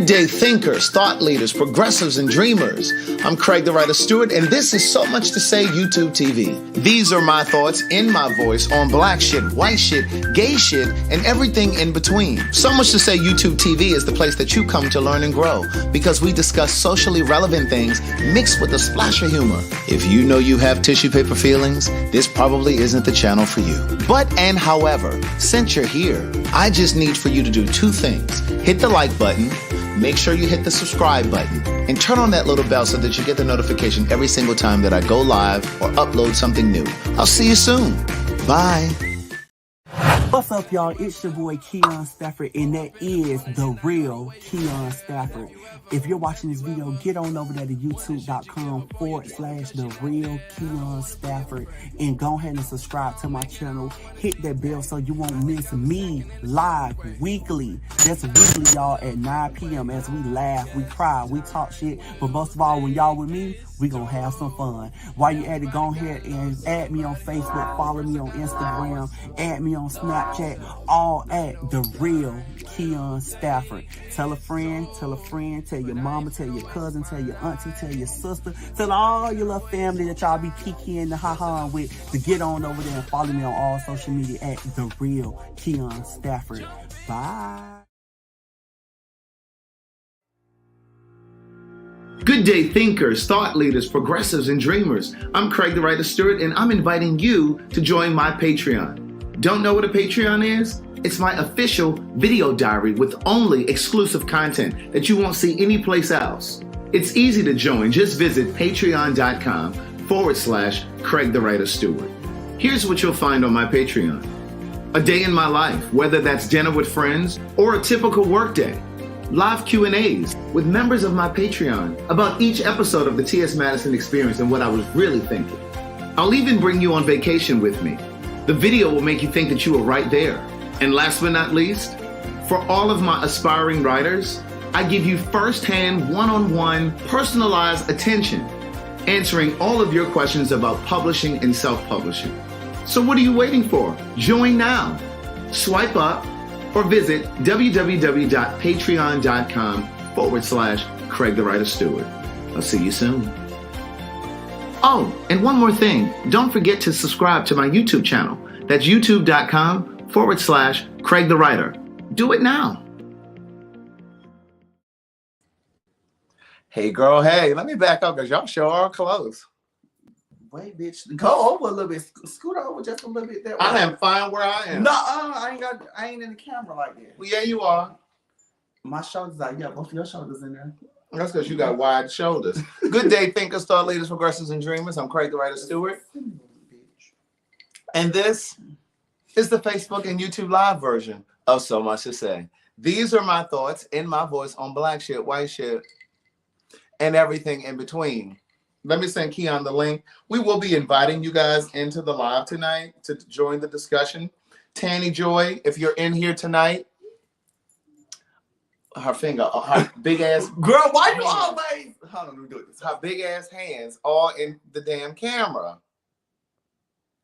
day, thinkers, thought leaders, progressives, and dreamers. I'm Craig the Writer Stewart, and this is So Much to Say YouTube TV. These are my thoughts in my voice on black shit, white shit, gay shit, and everything in between. So Much to Say YouTube TV is the place that you come to learn and grow, because we discuss socially relevant things mixed with a splash of humor. If you know you have tissue paper feelings, this probably isn't the channel for you. But and however, since you're here, I just need for you to do two things. Hit the like button, make sure you hit the subscribe button, and turn on that little bell so that you get the notification every single time that I go live or upload something new. I'll see you soon. Bye. What's up, y'all? It's your boy KeonStafford, and that is the real KeonStafford. If you're watching this video, get on over there to youtube.com/the real KeonStafford and go ahead and subscribe to my channel. Hit that bell so you won't miss me live weekly. That's weekly, y'all, at 9 p.m. as we laugh, we cry, we talk shit. But most of all, when y'all with me, we gonna have some fun. While you at it, go ahead and add me on Facebook, follow me on Instagram, add me on Snapchat, all at the real KeonStafford. Tell a friend, tell your mama, tell your cousin, tell your auntie, tell your sister, tell all your little family that y'all be kiki and the ha-ha with to get on over there and follow me on all social media at the real KeonStafford. Bye. Good day, thinkers, thought leaders, progressives, and dreamers. I'm Craig the Writer Stewart, and I'm inviting you to join my Patreon. Don't know what a Patreon is? It's my official video diary with only exclusive content that you won't see anyplace else. It's easy to join. Just visit patreon.com/Craig the Writer Stewart. Here's what you'll find on my Patreon. A day in my life, whether that's dinner with friends or a typical workday. Live Q&As with members of my Patreon about each episode of the T.S. Madison Experience and what I was really thinking. I'll even bring you on vacation with me. The video will make you think that you were right there. And last but not least, for all of my aspiring writers, I give you first-hand, one-on-one, personalized attention, answering all of your questions about publishing and self-publishing. So what are you waiting for? Join now. Swipe up or visit www.patreon.com/Craig the Writer Stewart. I'll see you soon. Oh, and one more thing. Don't forget to subscribe to my YouTube channel. That's youtube.com/Craig the Writer. Do it now. Hey, girl, hey, let me back up because y'all sure are close. Wait, bitch, go over a little bit. Scoot over just a little bit that way. I am fine where I am. No, I ain't in the camera like that. Well, yeah, you are. My shoulders out. Yeah, both of your shoulders in there. That's because you got wide shoulders. Good day, thinkers, thought leaders, progressives, and dreamers. I'm Craig the Writer Stewart. And this is the Facebook and YouTube live version of So Much to Say. These are my thoughts in my voice on black shit, white shit, and everything in between. Let me send Keon the link. We will be inviting you guys into the live tonight to join the discussion. Tanny Joy, if you're in here tonight, her big ass girl, why you always hold on, let me do this. Her big ass hands all in the damn camera.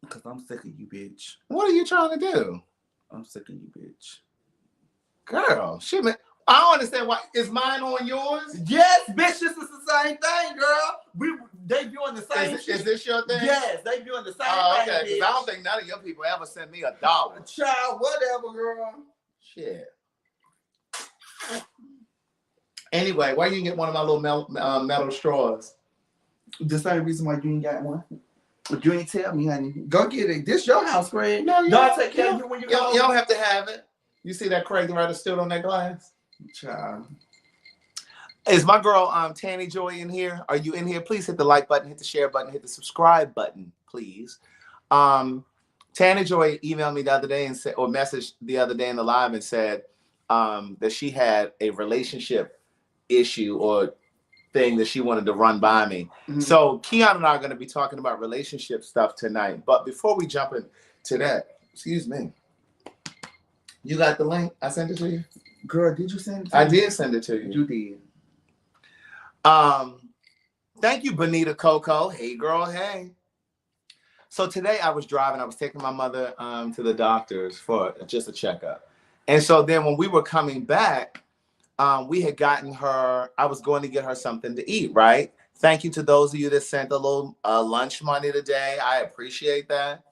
Because I'm sick of you, bitch. What are you trying to do? I'm sick of you, bitch. Girl, shit, man. I don't understand why. Is mine on yours? Yes, bitch, this is the same thing, girl. They doing the same shit. Is this your thing? Yes, they doing the same thing. Okay, because I don't think none of your people ever sent me $1. Child, whatever, girl. Shit. Anyway, why you didn't get one of my little metal straws? The same reason why you ain't got one. But you ain't tell me, honey. Go get it. This your house, Craig. No, I'll take care of you when you go. You don't have to have it. You see that Craig the Writer stood on that glass? Child. Is my girl Tanny Joy in here? Are you in here? Please hit the like button, hit the share button, hit the subscribe button, please. Tanny Joy emailed me the other day and said, or messaged the other day in the live and said that she had a relationship issue or thing that she wanted to run by me. Mm-hmm. So Keon and I are going to be talking about relationship stuff tonight. But before we jump into that, excuse me, you got the link? I sent it to you? Girl, did you send it to me? I did send it to you. You did. Thank you, Bonita Coco. Hey, girl, hey. So today I was driving. I was taking my mother to the doctor's for just a checkup. And so then when we were coming back, we had gotten her, I was going to get her something to eat, right? Thank you to those of you that sent a little lunch money today. I appreciate that.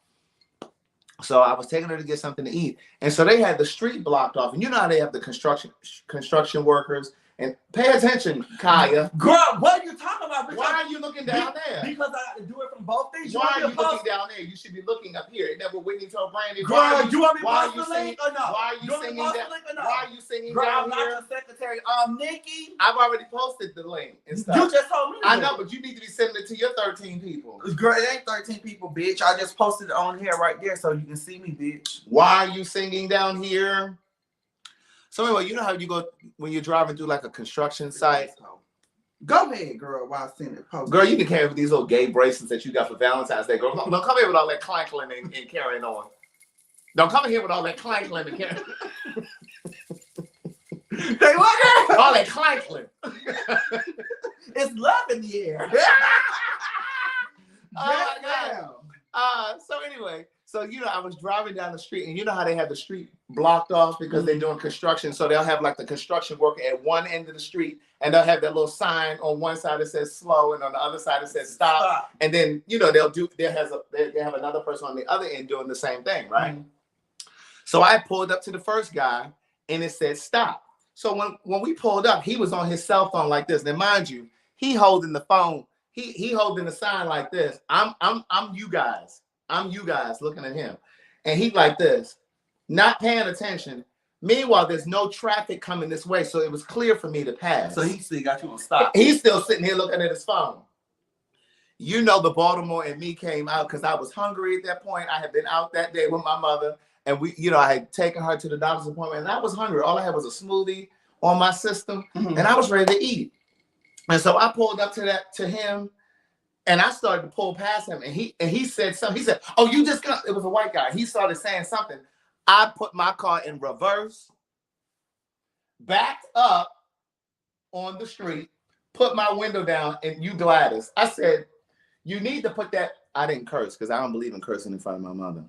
So I was taking her to get something to eat. And so they had the street blocked off. And you know how they have the construction workers. And pay attention, Kaya. Girl, what are you talking about? Bitch? Why are you looking down there? Because I do it from both things. Why are you looking down there? You should be looking up here. Isn't that what Whitney told Brandy? Girl, you want me to post the link or no? Why are you singing that? Why are you singing Girl, down I'm not here? your secretary. Nikki. I've already posted the link and stuff. You just told me. I know, but you need to be sending it to your 13 people. Girl, it ain't 13 people, bitch. I just posted it on here right there so you can see me, bitch. Why are you singing down here? So anyway, you know how you go when you're driving through like a construction site? Go ahead, girl, while I send it. Post. Girl, you can carry with these little gay bracelets that you got for Valentine's Day. Girl, don't come here with all that clankling and carrying on. Don't come in here with all that clankling and carrying They what, girl? all that clankling. It's love in the air. Oh my God. So anyway, so you know, I was driving down the street, and you know how they have the street blocked off because they're doing construction. So they'll have like the construction worker at one end of the street, and they'll have that little sign on one side that says slow, and on the other side it says stop. And then you know they have another person on the other end doing the same thing, right? Mm-hmm. So I pulled up to the first guy, and it said stop. So when we pulled up, he was on his cell phone like this. Now mind you, he holding the phone. He holding the sign like this. I'm you guys. I'm you guys looking at him. And he like this, not paying attention. Meanwhile, there's no traffic coming this way. So it was clear for me to pass. So he still got you on stop. He's still sitting here looking at his phone. You know, the Baltimore and me came out because I was hungry at that point. I had been out that day with my mother. And I had taken her to the doctor's appointment. And I was hungry. All I had was a smoothie on my system. Mm-hmm. And I was ready to eat. And so I pulled up to him. And I started to pull past him, and he said something. He said, "Oh, you just got." It was a white guy. He started saying something. I put my car in reverse, backed up on the street, put my window down, and you Gladys. I said, "You need to put that." I didn't curse because I don't believe in cursing in front of my mother.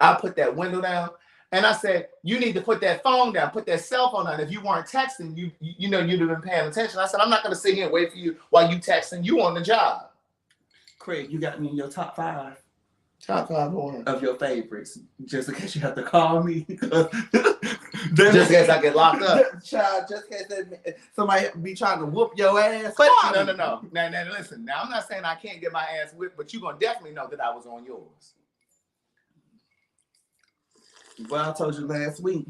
I put that window down, and I said, "You need to put that phone down, put that cell phone down. If you weren't texting, you know you'd have been paying attention." I said, "I'm not going to sit here and wait for you while you texting. You on the job." Craig, you got me in your top 5. Top 5 of your favorites, just in case you have to call me. Just in case I get locked up. Child, just in case somebody be trying to whoop your ass. But no. Now, listen. Now, I'm not saying I can't get my ass whipped, but you're going to definitely know that I was on yours. Well, I told you last week.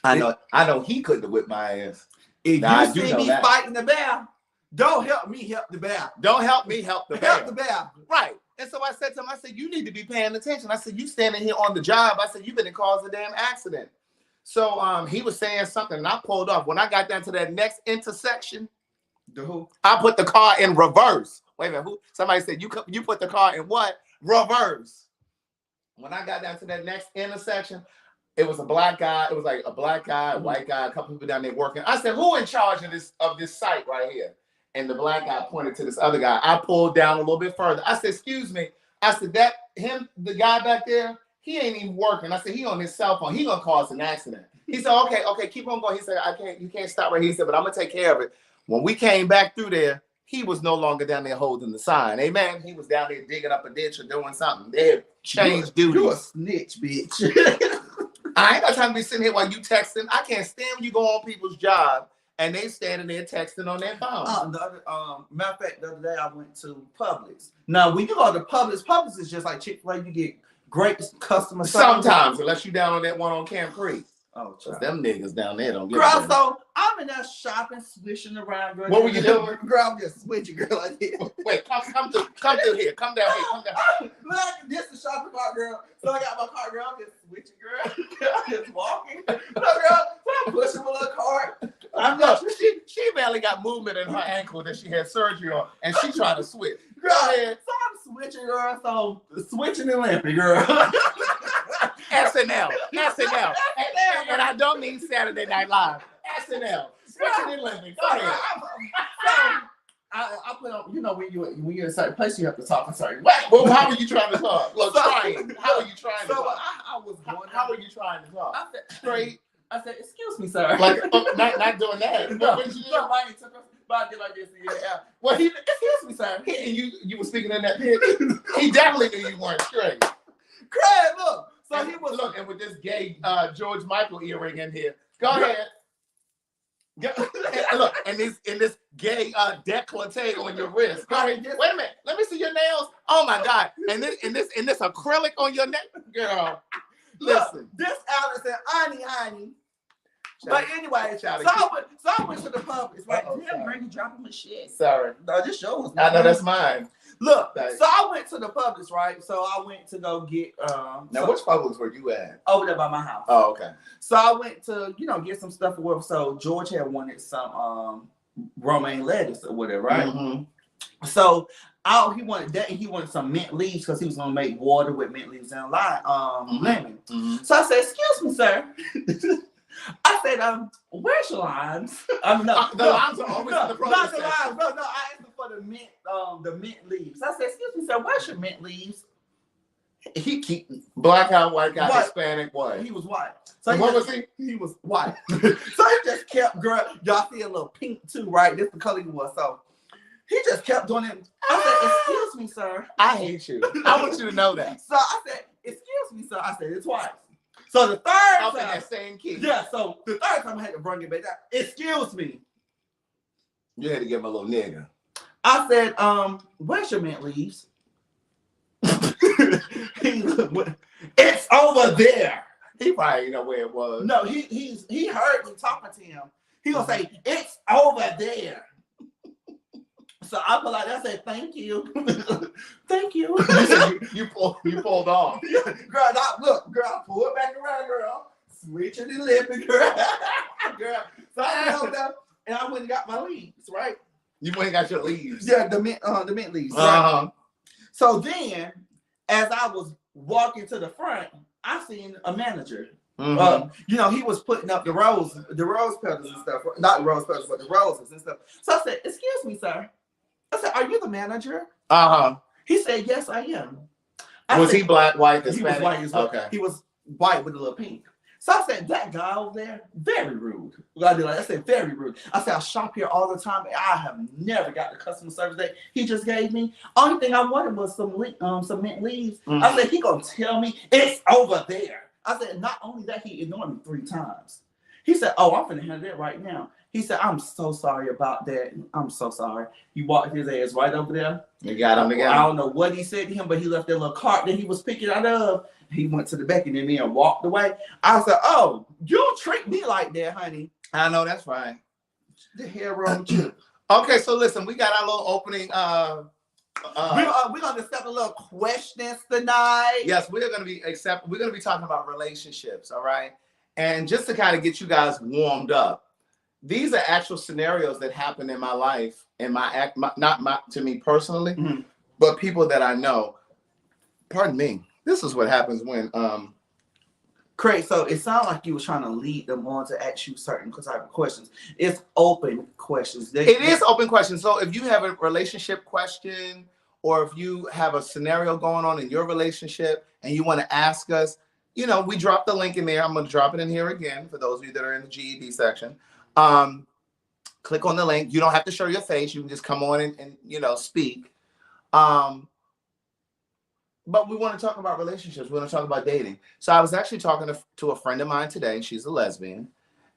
I know he couldn't have whipped my ass. If you see me fighting the bear, don't help me help the bear. Don't help me help the bear. Help the bear. Right. And so I said to him, I said, you need to be paying attention. I said, you standing here on the job. I said, you better cause a damn accident. So he was saying something, and I pulled off. When I got down to that next intersection, I put the car in reverse. Wait a minute. Somebody said, you put the car in what? Reverse. When I got down to that next intersection, it was a black guy. It was like a black guy, a white guy, a couple people down there working. I said, who in charge of this site right here? And the black guy pointed to this other guy. I pulled down a little bit further. I said, excuse me. I said, the guy back there, he ain't even working. I said, he on his cell phone. He gonna cause an accident. He said, okay, keep on going. He said, you can't stop right here. He said, but I'm gonna take care of it. When we came back through there, he was no longer down there holding the sign. Amen. He was down there digging up a ditch or doing something. They had changed duties. You a snitch, bitch. I ain't got time to be sitting here while you texting. I can't stand when you go on people's job and they standing there texting on their phone. Matter of fact, the other day I went to Publix. Now, when you go to Publix is just like Chick-fil-A. You get great customer service. Sometimes, unless you down on that one on Camp Creek. Oh, because them niggas down there don't get girl, so I'm in there shopping, swishing around, girl. What were you doing? Girl, I'm just switching, girl, like this. Wait, come through here. Come down here. Come down. Look, this is the shopping cart, girl. So I got my cart, girl. I'm just switching, girl. I'm just walking. So, girl, so I'm pushing my little cart. I'm not. She barely got movement in her ankle that she had surgery on, and she trying to switch. Girl, so I'm switching, girl. So switching and lamping, girl. SNL. And I don't mean Saturday Night Live. SNL. Switching and lamping. Go ahead. I put on, you know, when you're in a certain place, you have to talk a certain way. Well, how are you trying to talk? Well, trying. How are you trying to talk? I was wondering. How are you trying to talk? I said, straight, I said, excuse me, sir. Like, not doing that. No, What did you do? no, I ain't took a body like this. Yeah. Well, Excuse me, sir. and you were speaking in that pit. He definitely knew you weren't straight. Craig, look. So And, he was look, and with this gay George Michael earring in here. Go ahead. And look, and this gay décolleté on your wrist. Go ahead. Wait a minute. Let me see your nails. Oh my God. And this acrylic on your neck, girl. Listen. Look, this Alex said, honey. But anyway, so I went to the pub. It's like, damn, Grady dropping my shit. Sorry. No, this show was I know that's mine. Look, so I went to the Publix, right? So I went to go get now which Publix were you at? Over there by my house. Oh, okay. So I went to, get some stuff or whatever. So George had wanted some romaine lettuce or whatever, right? Mm-hmm. So he wanted that, and he wanted some mint leaves because he was gonna make water with mint leaves and lemon. Mm-hmm. So I said, "Excuse me, sir." I said, "Where's your limes?" The limes are always in the produce not the limes. No. I asked him for the mint leaves. I said, "Excuse me, sir, where's your mint leaves?" He keep black guy, white guy, Hispanic, what? He was white. So what was he? He was white. So he just kept, girl. Y'all see a little pink too, right? This the color he was. So he just kept doing it. I said, "Excuse me, sir." I hate you. I want you to know that. So I said, "Excuse me, sir." I said it twice. So the third time, in that same key. Yeah. So the third time I had to bring it back down. "Excuse me." You had to give him a little nigga. I said, "Where's your mint leaves?" It's over there. He probably didn't know where it was. No, he heard me talking to him. He gonna say, "It's over there." So I said, "Thank you." Thank you. you pulled off. Girl, I pulled back around, girl. Switching the lipping, girl. So I held up and I went and got my leaves, right? You went and got your leaves. Yeah, the mint leaves. Right? So then, as I was walking to the front, I seen a manager. Mm-hmm. He was putting up the rose petals and stuff. Not rose petals, but the roses and stuff. So I said, "Excuse me, sir." I said, "Are you the manager?" He said, "Yes, I am." Was he black, white, Hispanic? He was white as well. Okay. He was white with a little pink. So I said, "That guy over there, very rude." I said, "Very rude." I said, "I shop here all the time, and I have never got the customer service that he just gave me. Only thing I wanted was some mint leaves." Mm-hmm. I said, "He gonna tell me it's over there." I said, not only that, he ignored me 3 times. He said, "Oh, I'm finna handle it right now." He said, "I'm so sorry about that. I'm so sorry." He walked his ass right over there. You got him again. I don't know what he said to him, but he left that little cart that he was picking out of. He went to the back and then and walked away. I said, "Oh, you treat me like that, honey." I know, that's right. The hell wrong with you? Okay, so listen, we got our little opening. We're gonna discuss a little questions tonight. Yes, we're gonna be talking about relationships, all right? And just to kind of get you guys warmed up, these are actual scenarios that happen in my life, in not to me personally, mm-hmm. but people that I know. Pardon me. This is what happens when Craig, so it sounds like you were trying to lead them on to ask you certain type of questions. It's open questions. It is open questions. So if you have a relationship question, or if you have a scenario going on in your relationship and you want to ask us, we dropped the link in there. I'm going to drop it in here again for those of you that are in the GED section. Click on the link. You don't have to show your face. You can just come on and speak. But we want to talk about relationships. We want to talk about dating. So I was actually talking to a friend of mine today. She's a lesbian.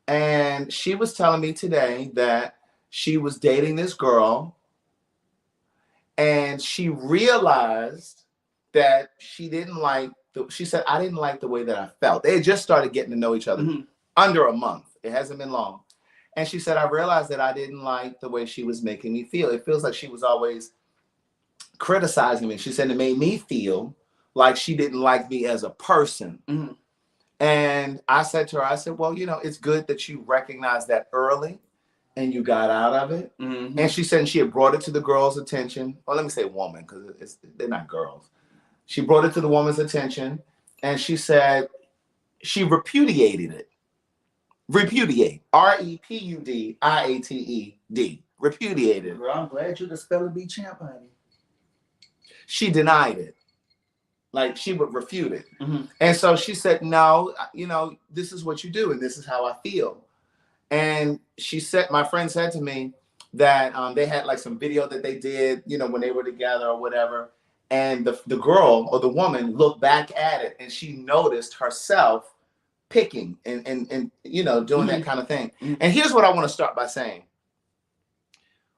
And she was telling me today that she was dating this girl. And she realized that she said, "I didn't like the way that I felt." They had just started getting to know each other under a month. It hasn't been long. And she said, "I realized that I didn't like the way she was making me feel. It feels like she was always criticizing me." She said, "It made me feel like she didn't like me as a person." Mm-hmm. And I said to her, "Well, it's good that you recognized that early and you got out of it." Mm-hmm. And she said she had brought it to the girl's attention. Well, let me say woman, because they're not girls. She brought it to the woman's attention, and she said she repudiated it. Repudiate. REPUDIATED. Repudiated. Girl, I'm glad you're the spelling bee champ, honey. She denied it. Like she would refute it. And so she said, no, you know, this is what you do and this is how I feel. And my friend said to me that they had like some video that they did, you know, when they were together or whatever. And the girl or the woman looked back at it and she noticed herself picking and you know, doing that kind of thing. And here's what I want to start by saying.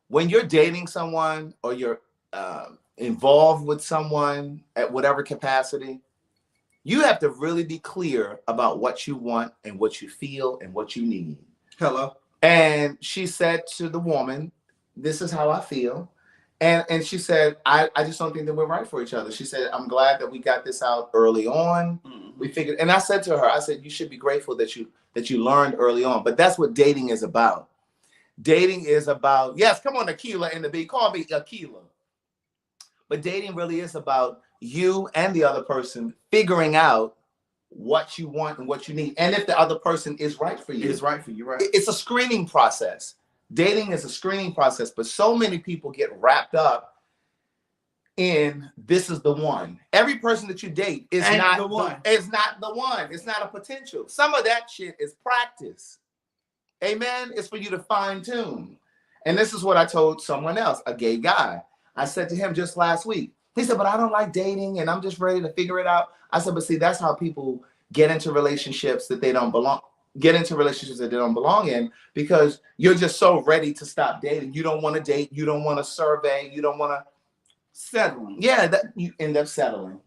When you're dating someone or you're involved with someone at whatever capacity, you have to really be clear about what you want and what you feel and what you need. Hello. And she said to the woman, this is how I feel. And she said, I just don't think that we're right for each other. She said, I'm glad that we got this out early on. We figured, and I said to her, I said, you should be grateful that you learned early on. But that's what dating is about. Dating is about, yes, come on, Akila in the beat. Call me Akila. But dating really is about you and the other person figuring out what you want and what you need. And if the other person is right for you. Is right for you, right? It's a screening process. Dating is a screening process, but so many people get wrapped up in this is the one. Every person that you date is not the one. It's not the one. It's not a potential. Some of that shit is practice. Amen. It's for you to fine tune. And this is what I told someone else, a gay guy. I said to him just last week, he said, but I don't like dating and I'm just ready to figure it out. I said, but see, that's how people get into relationships that they don't belong in, because you're just so ready to stop dating. You don't want to date. You don't want to survey. You don't want to settle. Yeah, that you end up settling.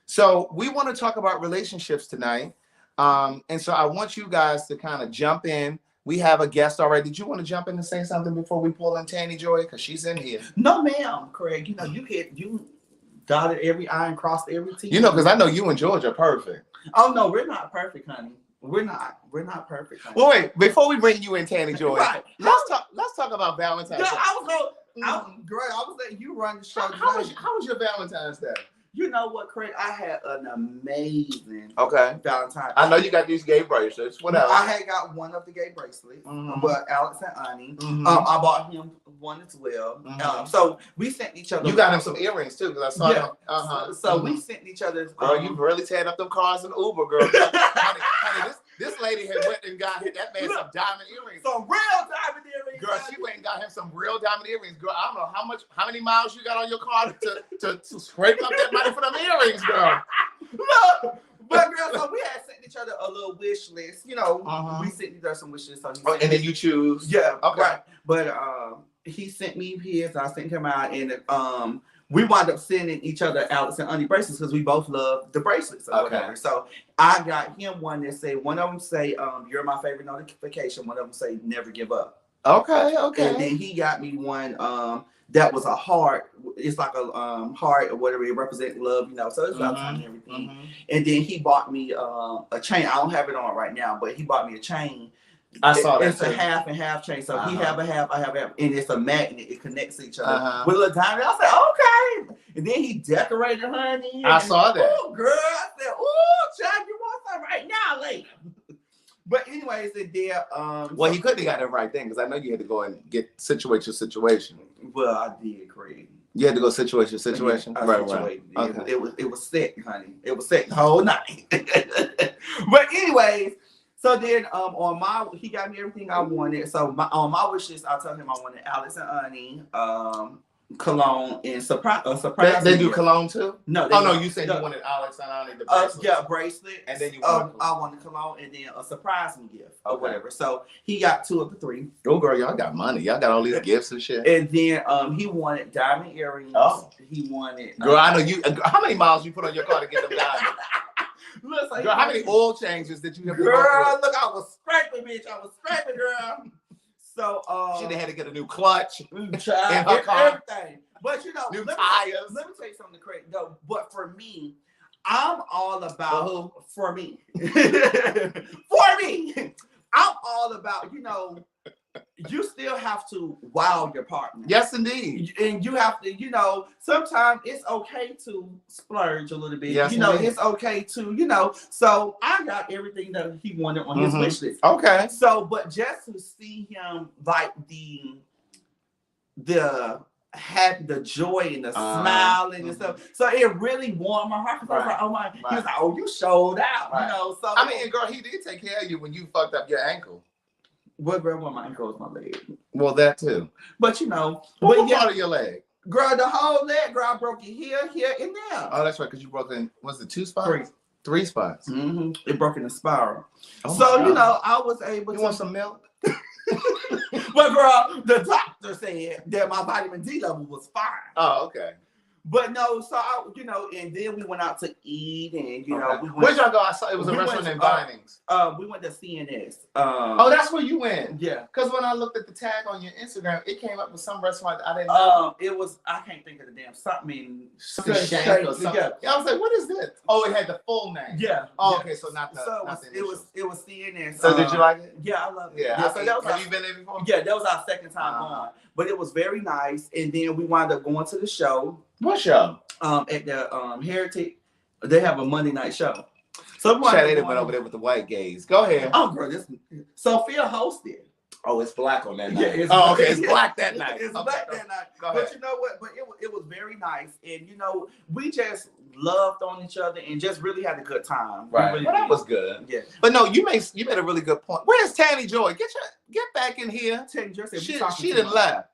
So we want to talk about relationships tonight. And so I want you guys to kind of jump in. We have a guest already. Did you want to jump in and say something before we pull in Tanny Joy? Because she's in here. No, ma'am, Craig. You know, you dotted every I and crossed every T. You know, because I know you and George are perfect. Oh no, we're not perfect, honey. We're not perfect, honey. Well, wait, before we bring you in, Tanny Joy, right. let's talk about Valentine's Day. I was letting you run the show. How was your Valentine's Day? You know what, Craig? I had an amazing Valentine's. I know you got these gay bracelets. What else? I had got one of the gay bracelets, but Alex and Unktie. I bought him one as well. So we sent each other. You got him some earrings too, because I saw them. So we sent each other. Girl, you really tearing up them cars in Uber, girl. honey, this lady had went and got that man some diamond earrings. Some real diamond earrings. Girl, she went and got him some real diamond earrings. Girl, I don't know how many miles you got on your car to scrape up that money for them earrings, girl. Look, but girl, so we had sent each other a little wish list. You know, we sent each other some wish lists. So and then you choose. Yeah, okay. Right. But he sent me his, I sent him out, and we wound up sending each other Alex and Unktie bracelets because we both love the bracelets or whatever. So I got him one that say, one of them say, you're my favorite notification. One of them say, never give up. Okay. And then he got me one that was a heart. It's like a heart or whatever. It represents love, you know. So it's Valentine and everything. And then he bought me a chain. I don't have it on right now, but he bought me a chain. I saw that. It's a half and half chain. So he have a half, I have a half, and it's a magnet. It connects each other with a little diamond. I said, okay. And then he decorated honey. I saw that. Oh, girl. I said, oh, child, you want some right now, later. But anyways, it did. Well, he couldn't have got the right thing because I know you had to go and situate your situation. Well, I did, Craig. You had to go situate your situation. Yeah, right. Okay. It was set, honey. It was set the whole night. But anyways. So then, he got me everything I wanted. So on my wish list, I told him I wanted Alex and Unktie, cologne, and surprise. They do cologne too? No. You said you wanted Alex and Unktie the bracelet. Bracelet. And then you wanted I wanted cologne, and then a surprise me gift or whatever. So he got 2 of the 3. Oh, girl, y'all got money. Y'all got all these gifts and shit. And then he wanted diamond earrings. Oh. He wanted. Girl, I know you. How many miles you put on your car to get them diamonds? Look, so girl, how many oil changes did you have? Girl, look, I was scraping, bitch. I was scraping, girl. So she had to get a new clutch in her car. Everything. But you know, new tires. Let me tell you something crazy. No, but for me, I'm all about for me. For me. I'm all about, you know, you still have to wow your partner. Yes, indeed. And you have to, you know, sometimes it's okay to splurge a little bit. Yes, you know, indeed. it's okay to, you know. So I got everything that he wanted on his wish list. Okay. So, but just to see him like the happy, the joy and the smiling and stuff. So it really warmed my heart. I was like, oh my, he was like, oh, you showed out, you know. So I mean, and girl, he did take care of you when you fucked up your ankle. What, girl? Well, my ankle was my leg. Well, that too. But you know, what part of your leg? Girl, the whole leg, girl, I broke it here, and there. Oh, that's right, because you broke in, was it 2 spots? 3 spots. Mm-hmm. It broke in a spiral. Oh so, you know, I was able to. You want some milk? But, girl, the doctor said that my vitamin D level was fine. Oh, okay. But no, so I, you know, and then we went out to eat, and you know, we went. Where'd y'all go? I saw it was a restaurant in Vinings. We went to CNS. Oh, that's where you went. Yeah. Because when I looked at the tag on your Instagram, it came up with some restaurant I didn't know. It was, I can't think of the damn something. Shank or something. Yeah. I was like, what is this? Oh, it had the full name. Yeah. Oh, okay, so not the. So not it was CNS. So did you like it? Yeah, I love it. Yeah. So that was have you been there before? Yeah, that was our second time going. But it was very nice, and then we wound up going to the show. What show? At the Heritage, they have a Monday night show. So they went over there with the white gays. Go ahead. Oh, girl, this Sophia hosted. Oh, it's black on that night. Yeah, it's black that night. It's black that night. But you know what? But it was very nice, and you know, we just loved on each other and just really had a good time. Right. Really that was good. Yeah. But no, you made a really good point. Where's Tanny Joy? Get back in here. Tanny Joy said she didn't laugh.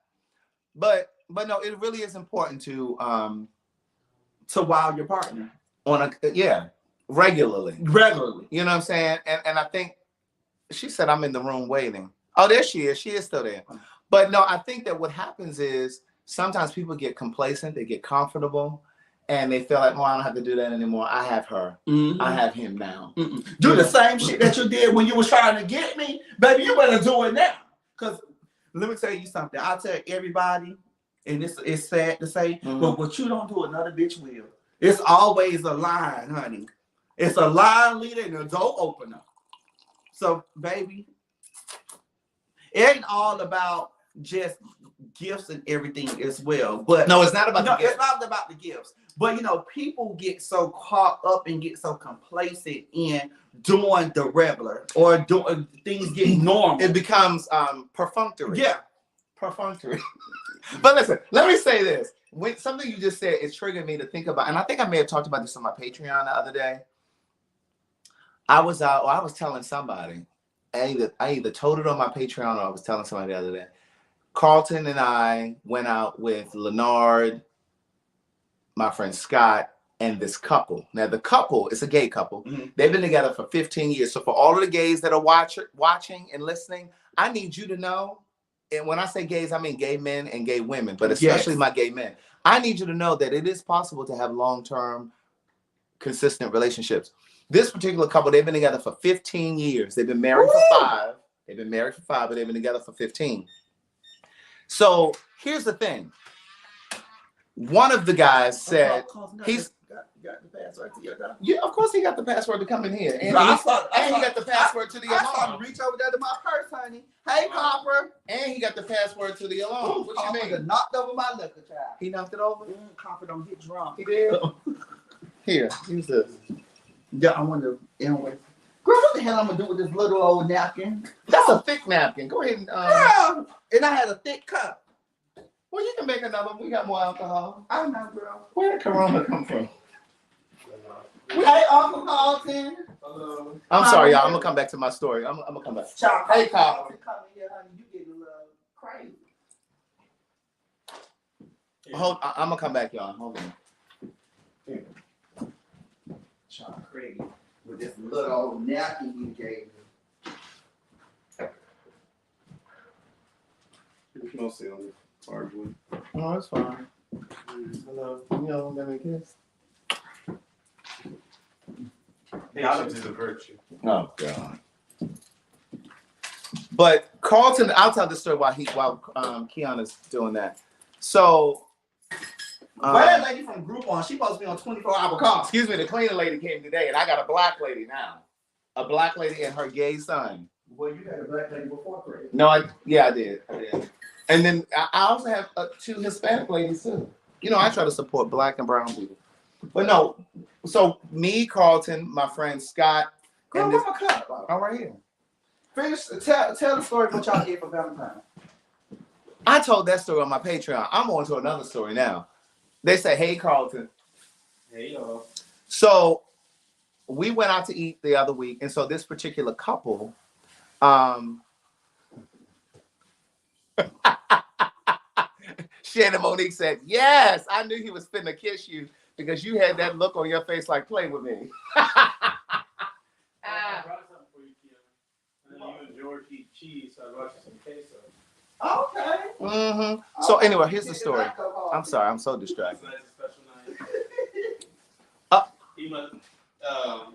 But no, it really is important to wow your partner regularly. You know what I'm saying? And I think she said I'm in the room waiting. Oh, there she is. She is still there. But no, I think that what happens is sometimes people get complacent, they get comfortable, and they feel like, oh, I don't have to do that anymore. I have her. Mm-hmm. I have him now. Mm-mm. Do the same shit that you did when you was trying to get me, baby. You better do it now. Because let me tell you something. I tell everybody, and it's sad to say, but what you don't do, another bitch will. It's always a line, honey. It's a line leader and a door opener. So, baby, it ain't all about just gifts and everything as well. But no, it's not about the gifts. It's not about the gifts. But you know, people get so caught up and get so complacent in doing the regular or doing things getting normal. It becomes perfunctory. Yeah. Perfunctory. But listen, let me say this. When something you just said, it triggered me to think about, and I think I may have talked about this on my Patreon the other day. I was telling somebody, I either told it on my Patreon or I was telling somebody the other day. Carlton and I went out with Leonard, my friend Scott, and this couple. Now, the couple is a gay couple. Mm-hmm. They've been together for 15 years. So for all of the gays that are watching and listening, I need you to know, and when I say gays, I mean gay men and gay women, but especially my gay men. I need you to know that it is possible to have long-term, consistent relationships. This particular couple, they've been together for 15 years. They've been married for 5. They've been married for 5, but they've been together for 15. So here's the thing. One of the guys said he's got the password to your door. Yeah, of course he got the password to come in here. And, he got the password to the alarm. I saw him reach over there to my purse, honey. Hey, Copper. And he got the password to the alarm. Ooh, what you mean? Knocked over my liquor, child. He knocked it over? Copper don't get drunk. He did? Here, use this. Yeah, I wonder, anyway. Girl, what the hell I'm going to do with this little old napkin? That's a thick napkin. Go ahead and... Girl, and I had a thick cup. Well, you can make another one. We got more alcohol. I know, girl. Where did Corona come from? Hey, Uncle Carlton. Hello. I'm sorry, y'all. I'm going to come back to my story. I'm going to come back. Hey, Copper. Come here, honey. You getting a little crazy. I'm going to come back, y'all. Hold on. Sean Craig with this little old napkin you gave me. You can see on the hardwood. Oh, that's fine. Hello. You know, let me kiss. Patience is a virtue. Oh God. But Carlton, I'll tell this story while Keon is doing that. So why that lady from Groupon? She supposed to be on 24-hour call. Excuse me, the cleaning lady came today, and I got a black lady now. A black lady and her gay son. Well, you had a black lady before, Craig. No, I did. And then I also have 2 Hispanic ladies too. You know, I try to support black and brown people. But no, so me, Carlton, my friend Scott, girl, and where's my cup? Oh, right here. Finish. Tell the story of what y'all did for Valentine's. I told that story on my Patreon. I'm on to another story now. They say, hey, Carlton. Hey, y'all. So we went out to eat the other week. And so this particular couple, Shannon Monique said, yes, I knew he was finna kiss you because you had that look on your face like, play with me. I brought something for you, Keon. You and George eat cheese, so I brought you some queso. Okay. Mm-hmm. So anyway, here's the story. I'm sorry, I'm so distracted. Tonight's a special night.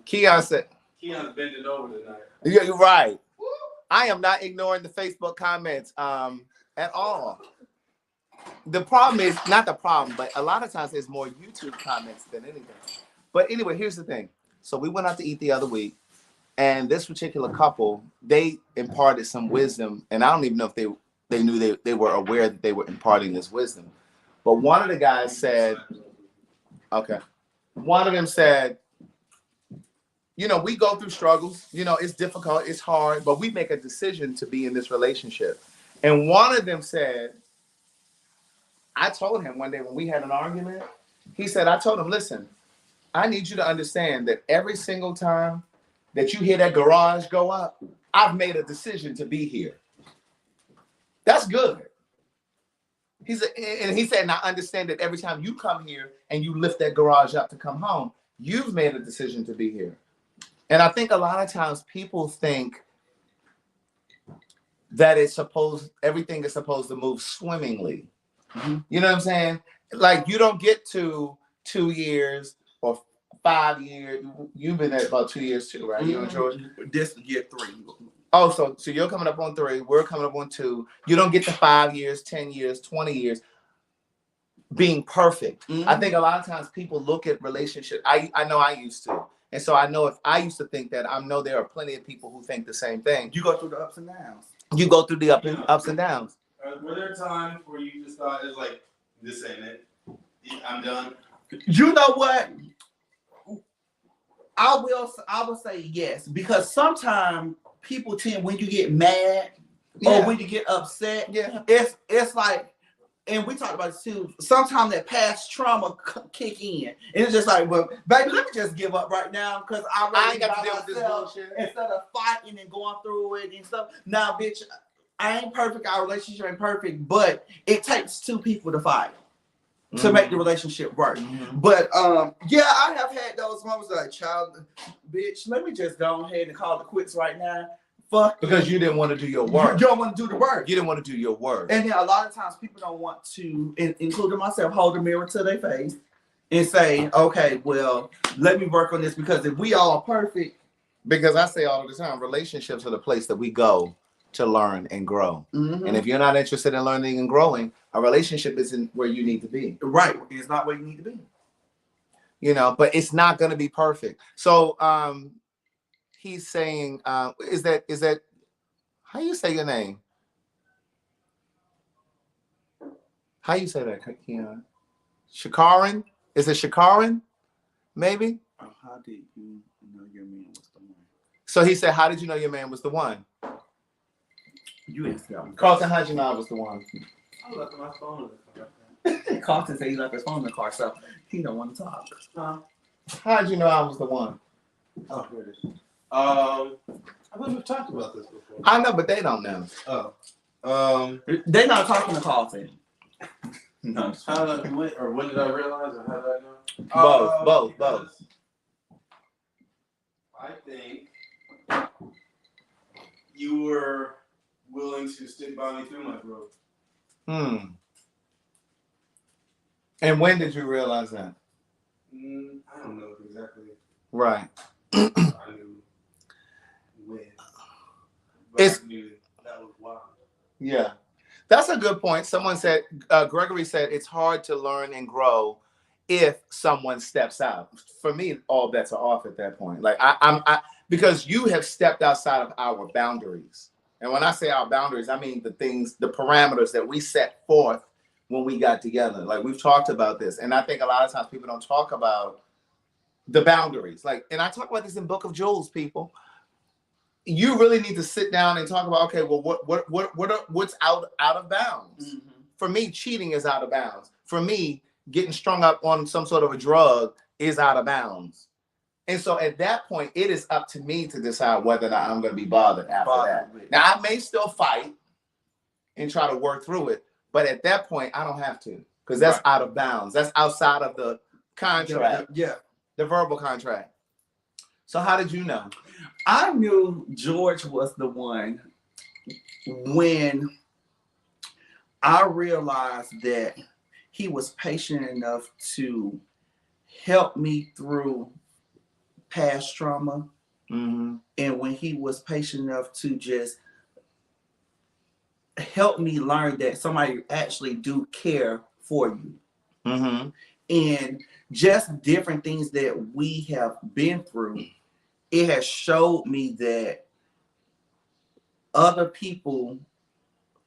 Keon said, Keon's bending over tonight. yeah, you're right. I am not ignoring the Facebook comments at all. The problem is, not the problem, but a lot of times there's more YouTube comments than anything. But anyway, here's the thing. So we went out to eat the other week, and this particular couple, they imparted some wisdom, and I don't even know if they knew they were aware that they were imparting this wisdom. But one of the guys said, okay, one of them said, you know, we go through struggles, you know, it's difficult, it's hard, but we make a decision to be in this relationship. And one of them said, I told him one day when we had an argument, he said, I told him, listen, I need you to understand that every single time that you hear that garage go up, I've made a decision to be here. That's good. He said, and I understand that every time you come here and you lift that garage up to come home, you've made a decision to be here. And I think a lot of times people think that everything is supposed to move swimmingly. Mm-hmm. You know what I'm saying? Like you don't get to 2 years or 5 years. You've been there about 2 years too, right? Mm-hmm. You and George? This year 3. Oh, so you're coming up on 3. We're coming up on 2. You don't get to 5 years, 10 years, 20 years being perfect. Mm-hmm. I think a lot of times people look at relationships. I know I used to. And so I know if I used to think that, I know there are plenty of people who think the same thing. You go through the ups and downs. You go through the ups and downs. Were there times where you just thought it's like, this ain't it? I'm done. You know what? I will say yes, because sometimes people tend, when you get mad or when you get upset, it's like, and we talked about this too, sometimes that past trauma kick in. And it's just like, well, baby, let me just give up right now because I ain't got to deal with this bullshit. Instead of fighting and going through it and stuff. Now, bitch, I ain't perfect. Our relationship ain't perfect, but it takes 2 people to fight to make the relationship work. Mm-hmm. But yeah, I have had those moments like, child, bitch, let me just go ahead and call it quits right now. Fuck. Because you didn't want to do your work. You don't want to do the work. You didn't want to do your work. And then a lot of times people don't want to, including myself, hold a mirror to their face and say, okay, well, let me work on this, because if we all are perfect. Because I say all the time, relationships are the place that we go to learn and grow. Mm-hmm. And if you're not interested in learning and growing, a relationship isn't where you need to be. Right. It's not where you need to be. You know, but it's not going to be perfect. So he's saying, is that how you say your name? How you say that, Keon? Shakaran? Is it Shakaran? Maybe? How did you know your man was the one? So he said, how did you know your man was the one? You asked that one. Carlton, how'd you know I was the one? I left my phone in the car. Carlton said he left his phone in the car, so he don't want to talk. How'd you know I was the one? Oh, here it is. I thought we've talked about this before. I know, but they don't know. Oh. They're not talking to Carlton. No. When did I realize, or how did I know? Both. I think you were willing to stick by me through my growth. And when did you realize that? I don't know exactly. Right. I knew when. But I knew that was wild. Yeah. That's a good point. Someone said, Gregory said, it's hard to learn and grow if someone steps out. For me, all bets are off at that point. Like I because you have stepped outside of our boundaries. And when I say our boundaries, I mean the parameters that we set forth when we got together. Like we've talked about this. And I think a lot of times people don't talk about the boundaries. Like, and I talk about this in Book of Jules, people. you really need to sit down and talk about, okay, well, what's out of bounds? Mm-hmm. For me, cheating is out of bounds. For me, getting strung up on some sort of a drug is out of bounds. And so at that point, it is up to me to decide whether or not I'm going to be bothered after that. Now, I may still fight and try to work through it, but at that point, I don't have to, because that's out of bounds. That's outside of the contract. Yeah. The verbal contract. So how did you know? I knew George was the one when I realized that he was patient enough to help me through past trauma. Mm-hmm. And when he was patient enough to just help me learn that somebody actually do care for you. Mm-hmm. And just different things that we have been through, it has showed me that other people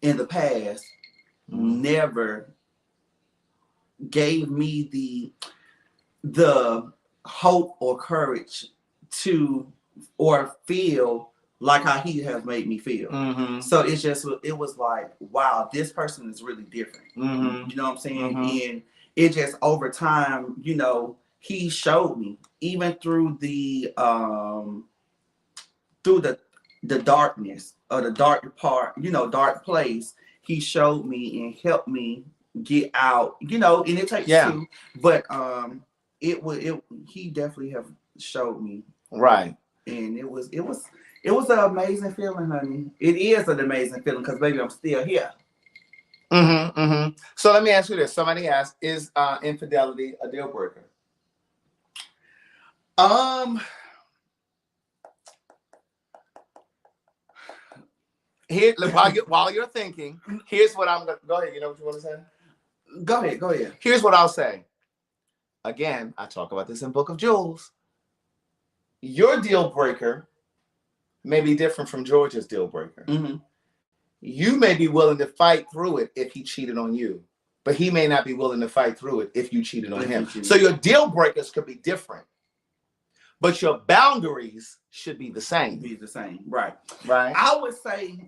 in the past never gave me the hope or courage to or feel like how he has made me feel. Mm-hmm. So it was like, wow, this person is really different. Mm-hmm. You know what I'm saying? Mm-hmm. And it just over time, you know, he showed me even through the darkness or the dark part, you know, dark place. He showed me and helped me get out, you know, and it takes two, but he definitely have showed me. Right. And it was an amazing feeling, honey. It is an amazing feeling because baby, I'm still here. Mm-hmm, mm-hmm. So let me ask you this. Somebody asked, is infidelity a deal breaker? Here, while you're thinking, here's what I'm going to... Go ahead. You know what you want to say? Go ahead. Here's what I'll say. Again, I talk about this in Book of Jewels. Your deal breaker may be different from George's deal breaker. Mm-hmm. You may be willing to fight through it if he cheated on you, but he may not be willing to fight through it if you cheated on him. So your deal breakers could be different, but your boundaries should be the same. Right. Right. I would say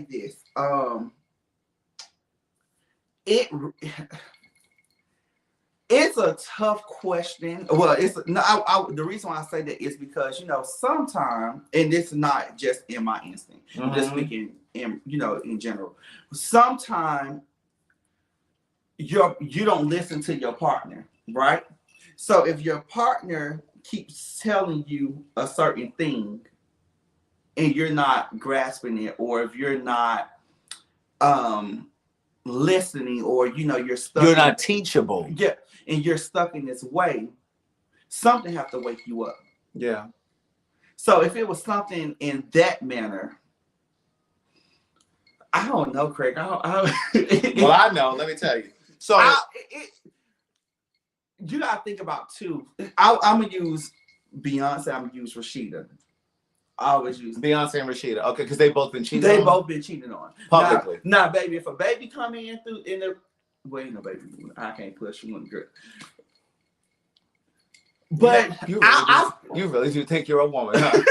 this. It's a tough question. Well, the reason why I say that is because, you know, sometimes, and it's not just in my instinct, I'm just speaking in, you know, in general. Sometimes you don't listen to your partner, right? So if your partner keeps telling you a certain thing and you're not grasping it, or if you're not listening, or, you know, you're not teachable. Yeah. And you're stuck in this way, something have to wake you up. Yeah. So if it was something in that manner, I don't know, Craig. Well, I know. Let me tell you. So you gotta think about two. I'm gonna use Beyonce. I'm gonna use Rashida. I always use Beyonce and Rashida. Okay, because they both been cheated. They both been cheated on publicly. Now, baby, if a baby come in the well, you know, baby, I can't push you one good. But you really do think you're a woman, huh?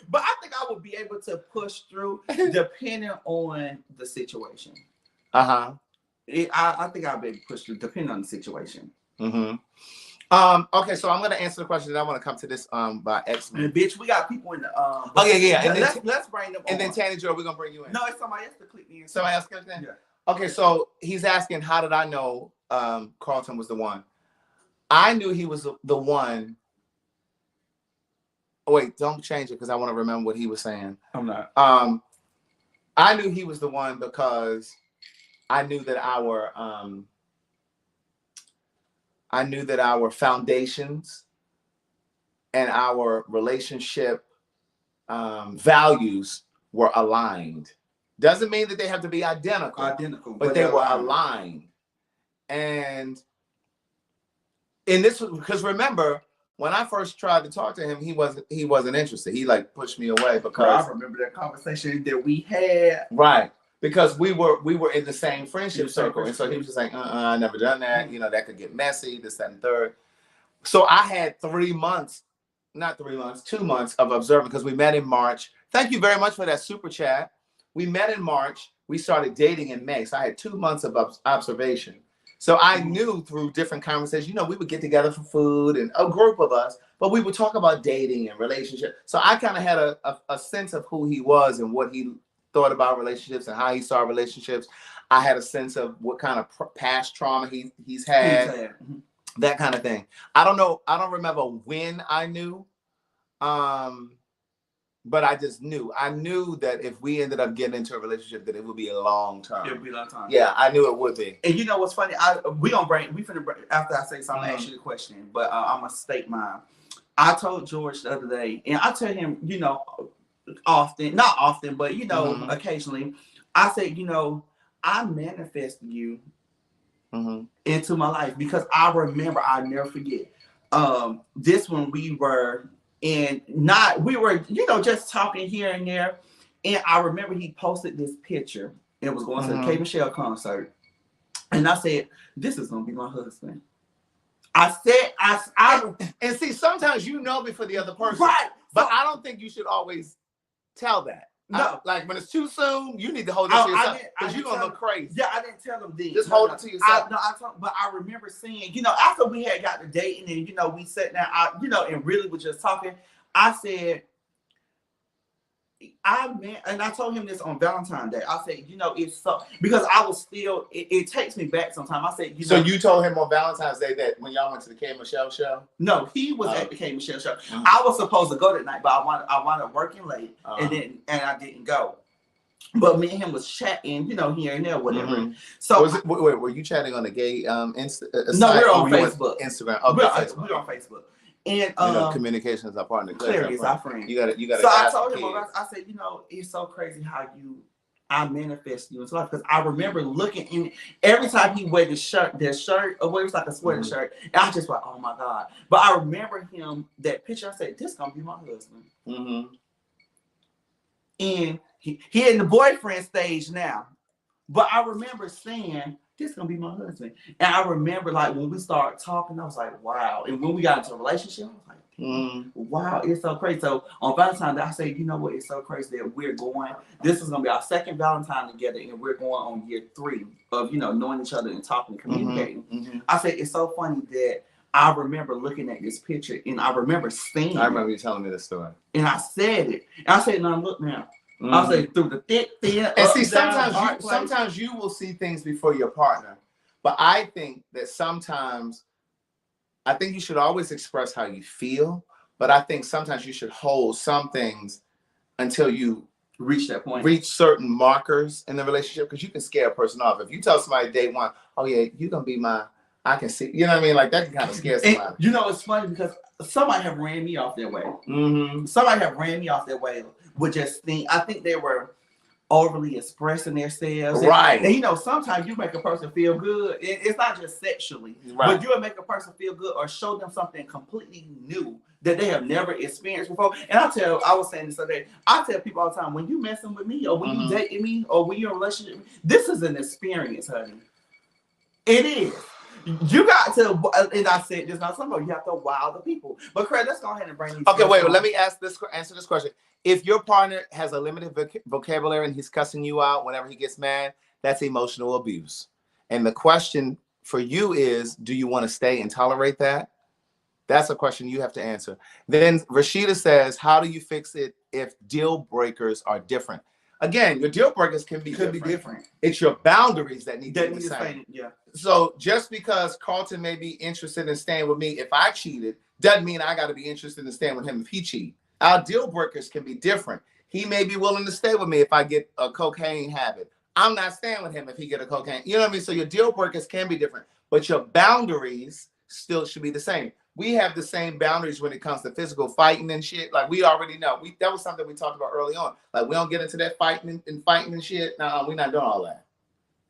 But I think I would be able to push through depending on the situation. Uh-huh. I think I'll be able to push through depending on the situation. Mm-hmm. Okay, so I'm going to answer the question, and I want to come to this by X-Men. And bitch, we got people in the oh yeah. And let's bring them. And then Tanny Joe, we're gonna bring you in. No, it's somebody else to click me in. Somebody else click in? Yeah. Okay, so he's asking, how did I know Carlton was the one? I knew he was the one. Oh, wait, don't change it because I want to remember what he was saying. I'm not. I knew he was the one because I knew that our foundations and our relationship values were aligned. Doesn't mean that they have to be identical, but they were aligned. And this was because, remember, when I first tried to talk to him, he wasn't interested. He like pushed me away because I remember that conversation that we had. Right. Because we were in the same friendship circle. And so he was just like, I never done that. You know, that could get messy, this, that, and third. So I had 3 months not 3 months, 2 months of observing because we met in March. Thank you very much for that super chat. We met in March. We started dating in May. So I had 2 months of observation. So I knew through different conversations, you know, we would get together for food and a group of us, but we would talk about dating and relationships. So I kind of had a sense of who he was and what he thought about relationships and how he saw relationships. I had a sense of what kind of past trauma he's had, that kind of thing. I don't know. I don't remember when I knew, but I just knew. I knew that if we ended up getting into a relationship, that it would be a long term. It would be a long time. Yeah, I knew it would be. And you know what's funny? We finna break after I say something. Ask you the question, but I'm gonna state mine. I told George the other day, and I tell him, you know, often, not often, but you know, occasionally, I said, you know, I manifested you into my life because I remember, I never forget. This when we were you know, just talking here and there, and I remember he posted this picture. It was going to the K Michelle concert, and I said, "This is gonna be my husband." I said, I and see, sometimes you know before the other person, right? But I don't think you should always tell that. No, like when it's too soon, you need to hold it to yourself because you're gonna look crazy. Yeah, I didn't tell him then. Just hold it to yourself. But I remember saying, you know, after we had got to dating and you know we sat down, you know, and really was just talking. I said, and I told him this on Valentine's Day. I said, you know, it's so because I was still. It takes me back sometimes. I said, you know. So you told him on Valentine's Day that when y'all went to the K Michelle show? No, he was at the K Michelle show. I was supposed to go that night, but I wound up working late, and I didn't go. But me and him was chatting, you know, here and there, whatever. So wait, were you chatting on a gay no, we're on Facebook, Instagram. Okay, we're on Facebook. And you know, communication is our partner. Clarity is our friend. You got to. So I told him, I said, you know, it's so crazy how I manifest you into life because I remember looking in every time he wear the shirt or what it was like a sweater shirt, and I just like, oh my God. But I remember him that picture. I said, this gonna be my husband. And he in the boyfriend stage now, but I remember saying, this is gonna be my husband. And I remember like when we started talking, I was like, wow. And when we got into a relationship, I was like, wow, it's so crazy. So on Valentine's Day, I said, you know what, it's so crazy that this is gonna be our second Valentine together, and we're going on year 3 of, you know, knowing each other and talking and communicating. I said, it's so funny that I remember looking at this picture and I remember saying I remember you telling me this story. And I said it. And I said, now look now. I say through the thick, thin, and see, sometimes you will see things before your partner, but I think that sometimes, I think you should always express how you feel, but I think sometimes you should hold some things until you reach that point, reach certain markers in the relationship, because you can scare a person off. If you tell somebody day one, oh yeah, you're gonna be I can see, you know what I mean? Like that can kind of scare somebody. And, you know, it's funny because somebody have ran me off their way. Somebody have ran me off their way with just I think they were overly expressing themselves. Right. And you know, sometimes you make a person feel good. It's not just sexually, but you'll make a person feel good or show them something completely new that they have never experienced before. And I was saying this other day, I tell people all the time, when you messing with me or when you dating me or when you're in a relationship, this is an experience, honey. It is. You got to, and I said this not somebody, you have to wow the people. But Craig, let's go ahead and bring these. Okay, wait, let me answer this question. If your partner has a limited vocabulary and he's cussing you out whenever he gets mad, that's emotional abuse. And the question for you is, do you want to stay and tolerate that? That's a question you have to answer. Then Rashida says, how do you fix it if deal breakers are different? Again, your deal breakers could be different. It's your boundaries that need to be the same. Yeah. So just because Carlton may be interested in staying with me if I cheated, doesn't mean I got to be interested in staying with him if he cheat. Our deal breakers can be different. He may be willing to stay with me if I get a cocaine habit. I'm not staying with him if he get a cocaine. You know what I mean? So your deal breakers can be different, but your boundaries still should be the same. We have the same boundaries when it comes to physical fighting and shit. Like we already know. That was something we talked about early on. Like we don't get into that fighting and shit. No, we're not doing all that.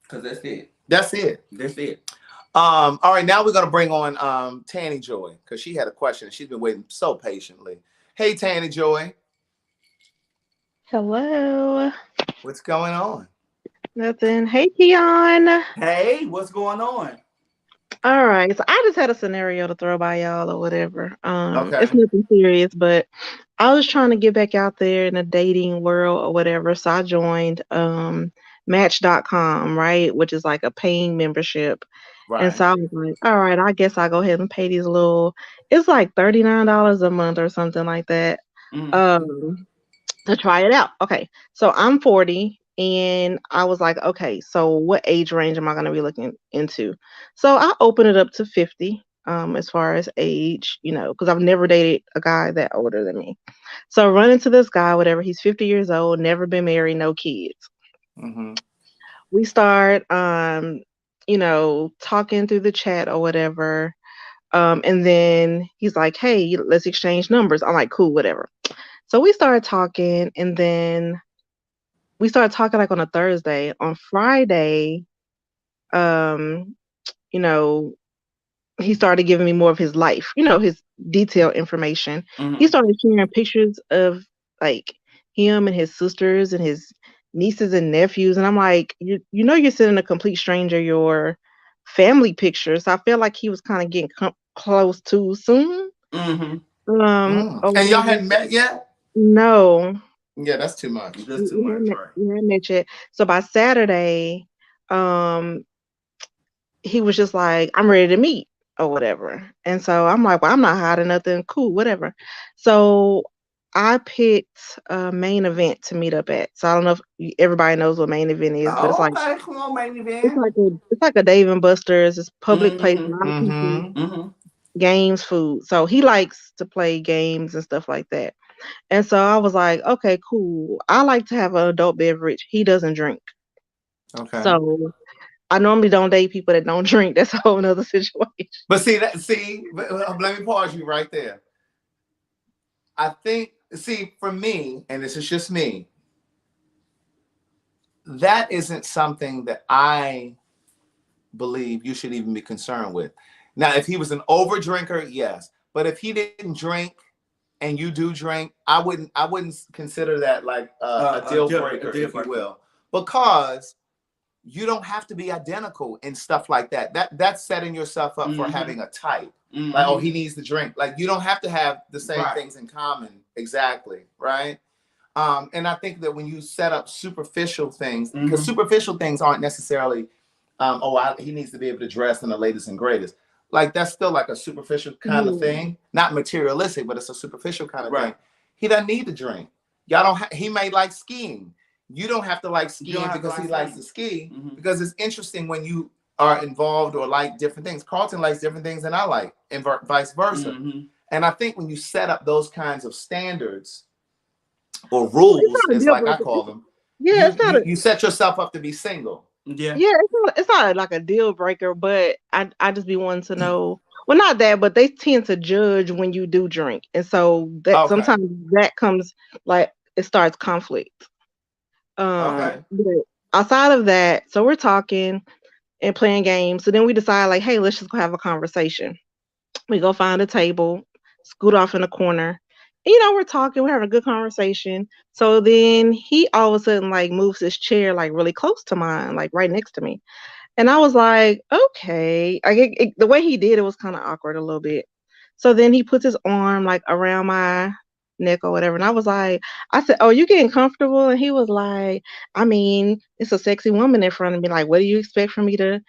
Cause that's it. That's it. That's it. All right, now we're gonna bring on Tanny Joy because she had a question and she's been waiting so patiently. Hey, Tanny Joy. Hello. What's going on? Nothing. Hey, Keon. Hey, what's going on? All right. So I just had a scenario to throw by y'all or whatever. It's Okay. nothing serious, but I was trying to get back out there in the dating world or whatever. So I joined Match.com, right? Which is like a paying membership. And Right. so I was like, all right, I guess I'll go ahead and pay these little, it's like $39 a month or something like that. Mm. Um, to try it out. Okay. So I'm 40 and I was like, okay, so what age range am I going to be looking into? So I opened it up to 50 as far as age, because I've never dated a guy that older than me. So I run into this guy, whatever, he's 50 years old, never been married, no kids. Mm-hmm. We start talking through the chat or whatever. And then he's like, hey, let's exchange numbers. I'm like, cool, whatever. So we started talking, and then we started talking like on a Thursday. On Friday, um, you know, he started giving me more of his life, his detailed information. He Mm. started sharing pictures of like him and his sisters and his nieces and nephews. And I'm like, you're sending a complete stranger your family pictures. So I feel like he was kind of getting close too soon. Mm. Mm. Or And y'all whatever. hadn't met yet? No, Yeah, that's too much. That's too much, right? we hadn't met yet. So by Saturday, um, he was just like, I'm ready to meet or whatever. And so I'm like, well, I'm not hiding nothing. Cool, whatever. So I picked a main event to meet up at. So I don't know if everybody knows what main event is, but Oh, okay. Come on, main it's event. like a Dave and Buster's. It's public place, a Mm-hmm. lot of people, Mm-hmm. Mm-hmm. games, food. So he likes to play games and stuff like that. And so I was like, okay, cool. I like to have an adult beverage. He doesn't drink. Okay. So I normally don't date people that don't drink. That's a whole nother situation. But let me pause you right there. I think, for me, and this is just me, that isn't something that I believe you should even be concerned with. Now, if he was an over drinker, yes. But if he didn't drink and you do drink, I wouldn't consider that like a deal breaker, if you will. Because you don't have to be identical and stuff like that. That's setting yourself up for having a type. Mm-hmm. Like, oh, he needs to drink. Like, you don't have to have the same things in common. Exactly. Right. And I think that when you set up superficial things, because superficial things aren't necessarily, he needs to be able to dress in the latest and greatest. Like, that's still like a superficial kind of thing, not materialistic, but it's a superficial kind of thing. He doesn't need to drink. Y'all don't. He may like skiing. You don't have to like skiing because he likes to ski. Because it's interesting when you are involved or like different things. Carlton likes different things than I like, and vice versa. And I think when you set up those kinds of standards or Well, it's rules, not a it's deal like I breaker. call them, Yeah, you it's not you a you set yourself up to be single. Yeah. yeah, it's not like a deal breaker, but I just be wanting to know. Well, not that, but they tend to judge when you do drink, and so that Okay. sometimes that comes like it starts conflict. Okay. But outside of that, so we're talking and playing games. So then we decide like, hey, let's just go have a conversation. We go find a table, scoot off in a corner. And, we're talking, we're having a good conversation. So then he all of a sudden like moves his chair like really close to mine, like right next to me. And I was like, okay. The way he did it was kind of awkward a little bit. So then he puts his arm like around my neck or whatever. And I said, oh, you getting comfortable? And he was like, I mean, it's a sexy woman in front of me. Like, what do you expect for me to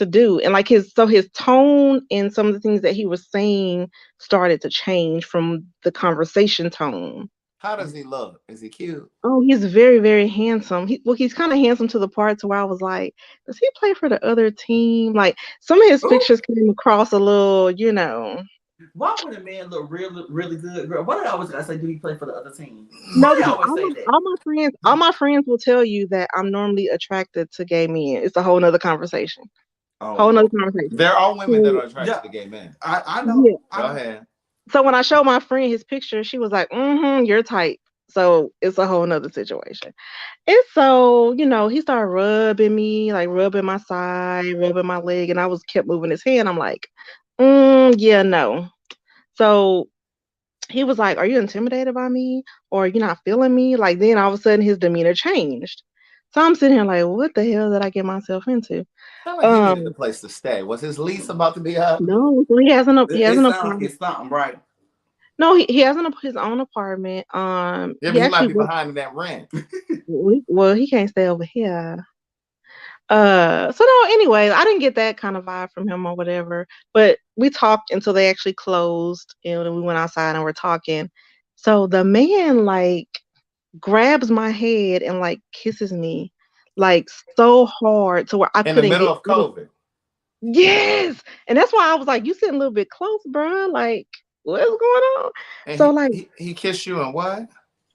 do? And like his tone and some of the things that he was saying started to change from the conversation tone. How does he look? Is he cute? Oh, he's very, very handsome. He's kind of handsome to the part to where I was like, does he play for the other team? Like some of his Ooh. pictures came across a little, Why would a man look really, really good, girl? What did I always say? Do he play for the other team? No, Why do I because always say that? all my friends will tell you that I'm normally attracted to gay men. It's a whole nother conversation. Whole nother Oh, conversation. There are women that So, are attracted to gay men. I know. yeah. Go ahead. So when I showed my friend his picture, she was like, you're tight. So it's a whole nother situation. And so, he started rubbing me, like rubbing my side, rubbing my leg, and I was kept moving his hand. I'm like, yeah, no. So he was like, are you intimidated by me? Or you're not feeling me? Like then all of a sudden his demeanor changed. So I'm sitting here like, what the hell did I get myself into? Sound like he needed a place to stay. Was his lease about to be up? No, so he has It an sounds like apartment. it's something, right? No, he has his own apartment. Yeah, He but he might actually be behind in that rent. well, he can't stay over here. So no, anyway, I didn't get that kind of vibe from him or whatever. But we talked until they actually closed, and then we went outside and we're talking. So the man like grabs my head and like kisses me like so hard to where I In the couldn't middle get of COVID. yes. And that's why I was like, you sitting a little bit close, bro. Like, what's going on? And So like he kissed you and what?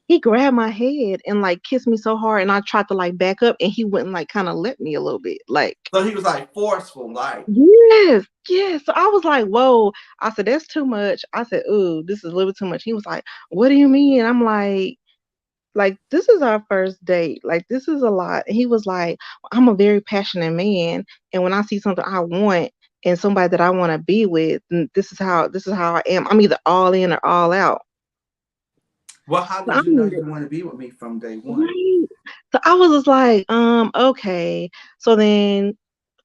he grabbed my head and like kissed me so hard and I tried to like back up and he wouldn't like kind of let me a little bit. Like So he was like forceful, like. yes, yes. So I was like, whoa. I said, that's too much. I said, ooh, this is a little bit too much. He was like, what do you mean? I'm like this is our first date. Like this is a lot. And he was like, I'm a very passionate man. And when I see something I want and somebody that I want to be with, then this is how I am. I'm either all in or all out. Well, how So did you know I'm you want to be with me from day one? right. So I was just like, okay. So then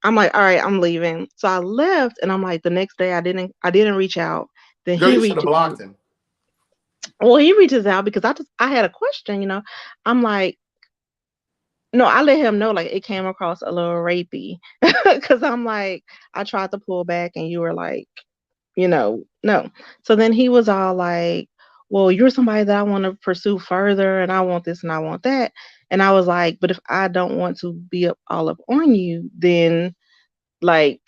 I'm like, all right, I'm leaving. So I left and I'm like the next day I didn't reach out. Then Girl, he you should have reaches out. blocked him. Well, he reaches out because I had a question. I'm like, no, I let him know like it came across a little rapey. Cause I'm like, I tried to pull back and you were like, no. So then he was all like, well, you're somebody that I want to pursue further and I want this and I want that. And I was like, but if I don't want to be all up on you, then like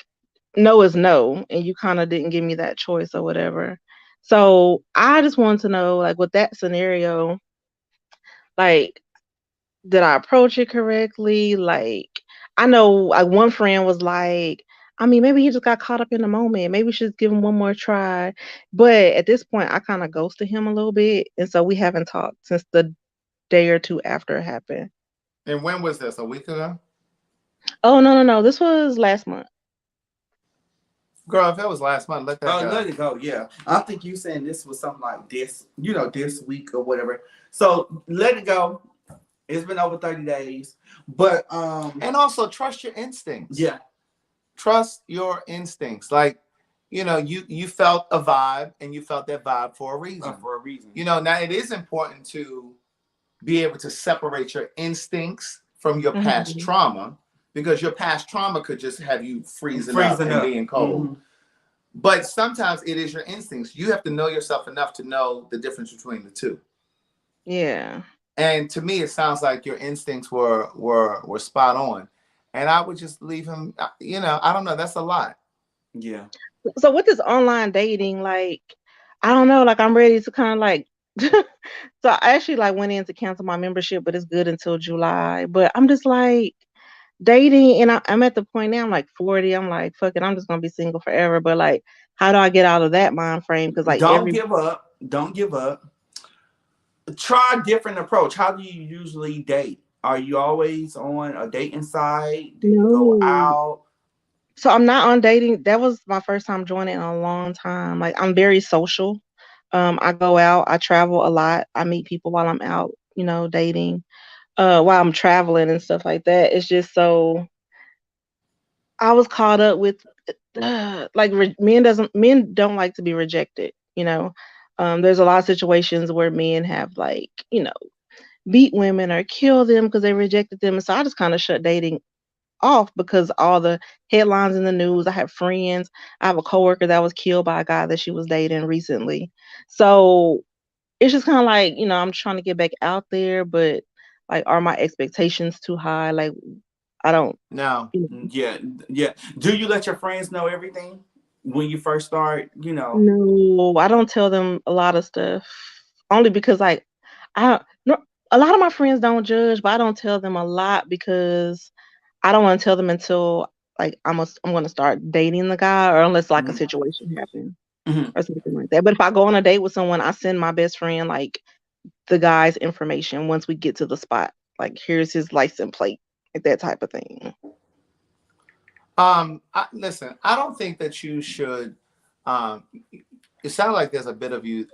no is no. And you kind of didn't give me that choice or whatever. So I just wanted to know, like, with that scenario, like, did I approach it correctly? Like, I know like one friend was like, I mean, maybe he just got caught up in the moment. Maybe we should give him one more try. But at this point, I kind of ghosted him a little bit. And so we haven't talked since the day or two after it happened. And when was this? A week ago? Oh, no, no, no. This was last month. Girl, if that was last month, let that Oh, go. let it go. Yeah, I think you saying this was something like this, this week or whatever. So let it go. It's been over 30 days, but And also trust your instincts. yeah, Trust your instincts. Like, you felt a vibe and you felt that vibe for a reason. for a reason. Now it is important to be able to separate your instincts from your past Hmm. trauma because your past trauma could just have you freezing up and up. being cold. But sometimes it is your instincts. You have to know yourself enough to know the difference between the two. Yeah. And to me, it sounds like your instincts were spot on. And I would just leave him. I don't know. That's a lot. Yeah. So with this online dating, like, I don't know, like I'm ready to kind of like so I actually like went in to cancel my membership, but it's good until July. But I'm just like dating and I'm at the point now, I'm like 40. I'm like, fuck it, I'm just gonna be single forever. But like, how do I get out of that mind frame? Because like Don't give up. Don't give up. Try a different approach. How do you usually date? Are you always on a dating site? Do you go no. out? So I'm not on dating. That was my first time joining in a long time. Like I'm very social. I go out, I travel a lot, I meet people while I'm out, dating, while I'm traveling and stuff like that. It's just so I was caught up with like men don't like to be rejected. There's a lot of situations where men have like, beat women or kill them because they rejected them. And so I just kind of shut dating off because all the headlines in the news. I have friends. I have a coworker that was killed by a guy that she was dating recently. So it's just kind of like, I'm trying to get back out there, but like, are my expectations too high? Like, I don't. No. Yeah, yeah. Do you let your friends know everything when you first start? No, I don't tell them a lot of stuff. Only because like I no, a lot of my friends don't judge, but I don't tell them a lot because I don't want to tell them until like I'm gonna start dating the guy or unless like a Mhm. situation happens Mhm. or something like that. But if I go on a date with someone, I send my best friend like the guy's information once we get to the spot. Like here's his license plate, like that type of thing. Listen, I don't think that you should. Um, it sounds like there's a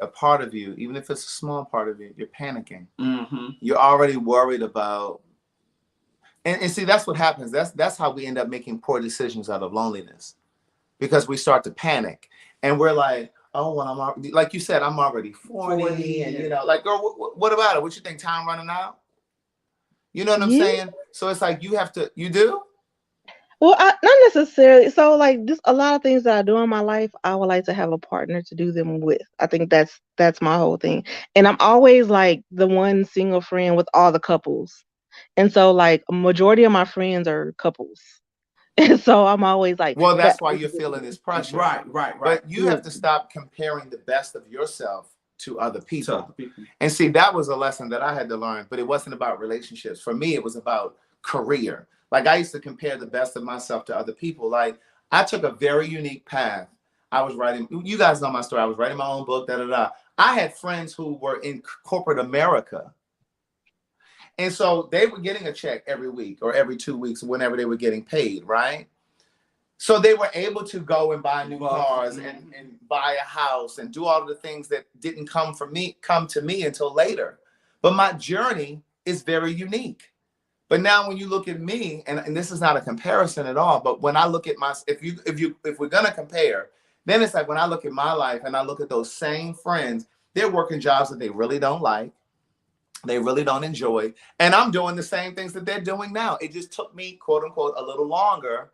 part of you, even if it's a small part of you, you're panicking. Mhm. You're already worried about And see, that's what happens. That's how we end up making poor decisions out of loneliness, because we start to panic and we're like, oh, well, I'm already, like you said, I'm already 40 and, you know, like, girl, what about it? What you think, time running out? You know what I'm Yeah. saying? So it's like, you do? Well, not necessarily. So, like, just a lot of things that I do in my life, I would like to have a partner to do them with. I think that's my whole thing. And I'm always like the one single friend with all the couples. And so, like, a majority of my friends are couples. And so I'm always like Well, that. that's why you're feeling this pressure. Right. But you Yeah. have to stop comparing the best of yourself to other To people. other people. And see, that was a lesson that I had to learn, but it wasn't about relationships. For me, it was about career. Like, I used to compare the best of myself to other people. Like, I took a very unique path. I was writing, you guys know my story. I was writing my own book, I had friends who were in corporate America. And so they were getting a check every week or every 2 weeks, whenever they were getting paid, right? So they were able to go and buy new cars and buy a house and do all of the things that didn't come to me until later. But my journey is very unique. But now when you look at me, and this is not a comparison at all, but when I look at if we're gonna compare, then it's like when I look at my life and I look at those same friends, they're working jobs that they really don't like, they really don't enjoy, and I'm doing the same things that they're doing now. It just took me, quote unquote, a little longer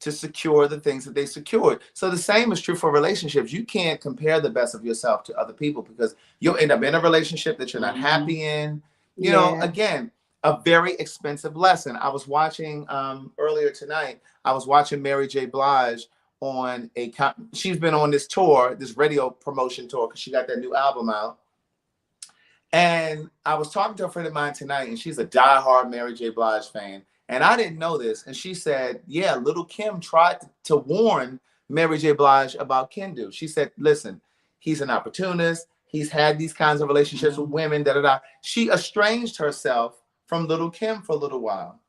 to secure the things that they secured. So the same is true for relationships. You can't compare the best of yourself to other people, because you'll end up in a relationship that you're not happy in. You know, again, a very expensive lesson. I was watching earlier tonight, I was watching Mary J. Blige on she's been on this tour, this radio promotion tour, because she got that new album out. And I was talking to a friend of mine tonight, and she's a diehard Mary J. Blige fan. And I didn't know this. And she said, yeah, Little Kim tried to warn Mary J. Blige about Kendu. She said, listen, he's an opportunist. He's had these kinds of relationships with women, She estranged herself from Little Kim for a little while.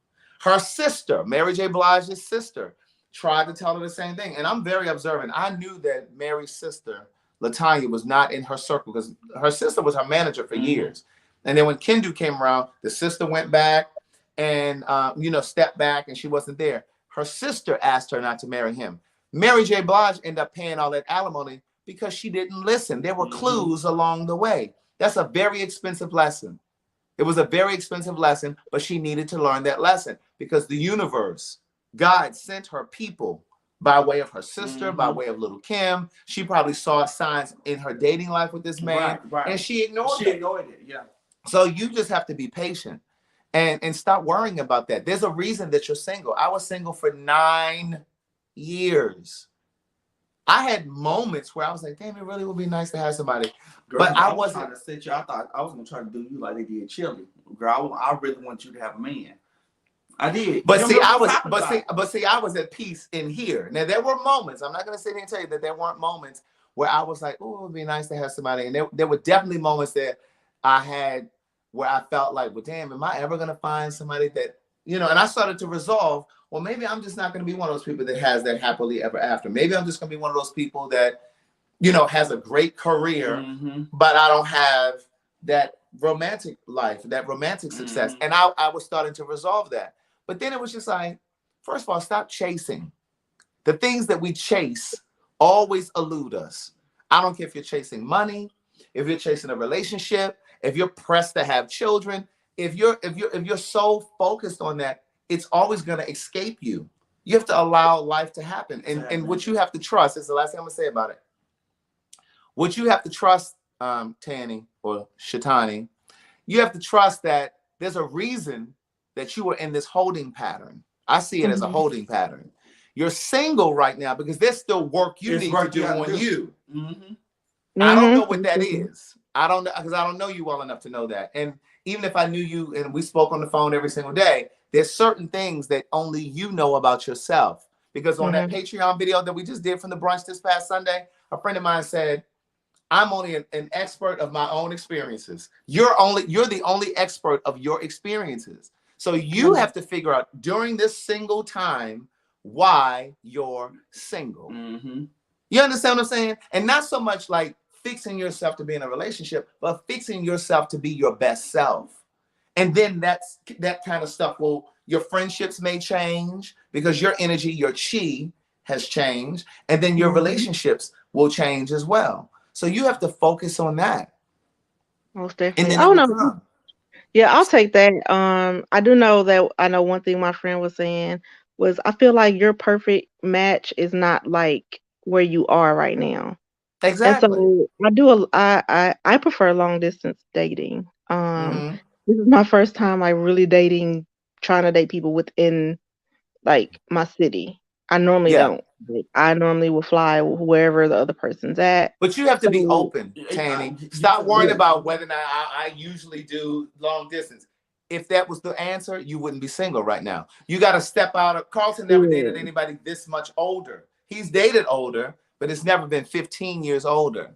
Her sister, Mary J. Blige's sister, tried to tell her the same thing. And I'm very observant. I knew that Mary's sister, LaTanya, was not in her circle, because her sister was her manager for years. And then when Kendu came around, the sister went back and stepped back, and she wasn't there. Her sister asked her not to marry him. Mary J. Blige ended up paying all that alimony because she didn't listen. There were clues along the way. That's a very expensive lesson. It was a very expensive lesson, but she needed to learn that lesson, because the universe, God, sent her people by way of her sister, by way of Little Kim. She probably saw signs in her dating life with this man, and she ignored it. Yeah. So you just have to be patient. And stop worrying about that. There's a reason that you're single. I was single for 9 years. I had moments where I was like, damn, it really would be nice to have somebody. Girl, but I wasn't wasn't. Trying to set you. I thought I was going to try to do you like they did Chili. Girl, I really want you to have a man. I did. But see, I was at peace in here. Now, there were moments. I'm not going to sit here and tell you that there weren't moments where I was like, oh, it would be nice to have somebody. And there were definitely moments that I had where I felt like, well, damn, am I ever going to find somebody that, and I started to resolve, well, maybe I'm just not going to be one of those people that has that happily ever after. Maybe I'm just going to be one of those people that, has a great career, but I don't have that romantic life, that romantic success. And I was starting to resolve that. But then it was just like, first of all, stop chasing. The things that we chase always elude us. I don't care if you're chasing money, if you're chasing a relationship, if you're pressed to have children, if you're so focused on that, it's always going to escape you. You have to allow life to happen. And what you have to trust, is the last thing I'm going to say about it. What you have to trust, Tanny or Shatani, you have to trust that there's a reason that you are in this holding pattern. I see it as a holding pattern. You're single right now because there's still work you need to do on you. I don't know what that is. I don't know, because I don't know you well enough to know that. And even if I knew you and we spoke on the phone every single day, there's certain things that only you know about yourself. Because on that Patreon video that we just did from the brunch this past Sunday, a friend of mine said, I'm only an expert of my own experiences. You're the only expert of your experiences. So you have to figure out during this single time why you're single. You understand what I'm saying? And not so much like fixing yourself to be in a relationship, but fixing yourself to be your best self. And then that kind of stuff will Your friendships may change because your energy, your chi has changed. And then your relationships will change as well. So you have to focus on that. Most And definitely. then Oh it will no. come. Yeah, I'll take that. I do know that I know one thing my friend was saying was I feel like your perfect match is not like where you are right now. And Exactly. so I prefer long distance dating. Hmm. This is my first time like really dating, trying to date people within like my city. I normally Yeah. don't. Like, I normally will fly wherever the other person's at. But you have to be So open, Tanny. Stop worrying about whether or not I usually do long distance. If that was the answer, you wouldn't be single right now. You got to step out of. Carlton never dated yeah, anybody this much older. He's dated older, but it's never been 15 years older.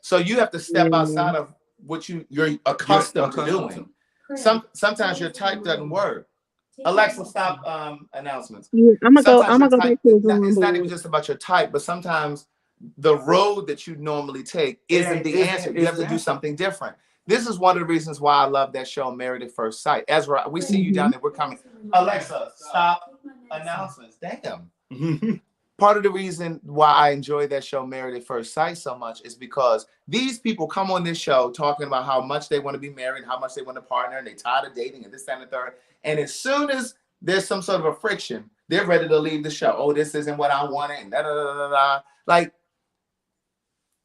So you have to step yeah. outside of what you're accustomed to doing. Sometimes your type doesn't work. Alexa, stop announcements. Yeah, Sometimes I'm your gonna go back type, to the drawing it's not even board. just about your type, but sometimes the road that you normally take isn't the answer. You have to do something different. This is one of the reasons why I love that show, Married at First Sight. Ezra, we see you down Mhm. there. We're coming. Alexa, stop announcements. Damn. Part of the reason why I enjoy that show, Married at First Sight, so much is because these people come on this show talking about how much they want to be married, how much they want a partner, and they tired of dating and this, that, and the third. And as soon as there's some sort of a friction, they're ready to leave the show. Oh, this isn't what I wanted, and da da da da da. Like,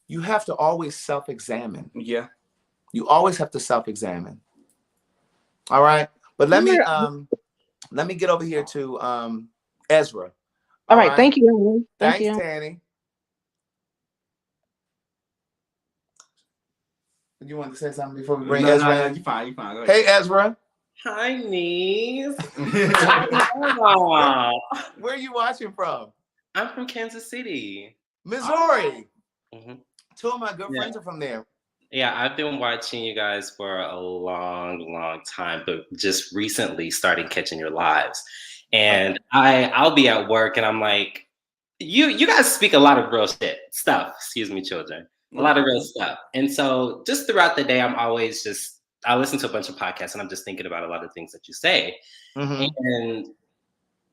you have to always self-examine. Yeah. You always have to self-examine. All right. But let me get over here to Ezra. All All right, right. thank you. Ellen. Thank Thanks, you. Tanny. You want to say something before we bring Ezra in? You fine. Go ahead. Hey, Ezra. Hi, niece. Aw. Where are you watching from? I'm from Kansas City. Missouri. hmm Two of my good Yeah. friends are from there. Yeah, I've been watching you guys for a long, long time, but just recently starting catching your lives. And I'll be at work and I'm like, you guys speak a lot of real stuff. Excuse me, children. A lot of real stuff. And so just throughout the day, I'm always I listen to a bunch of podcasts and I'm just thinking about a lot of things that you say. Mhm. And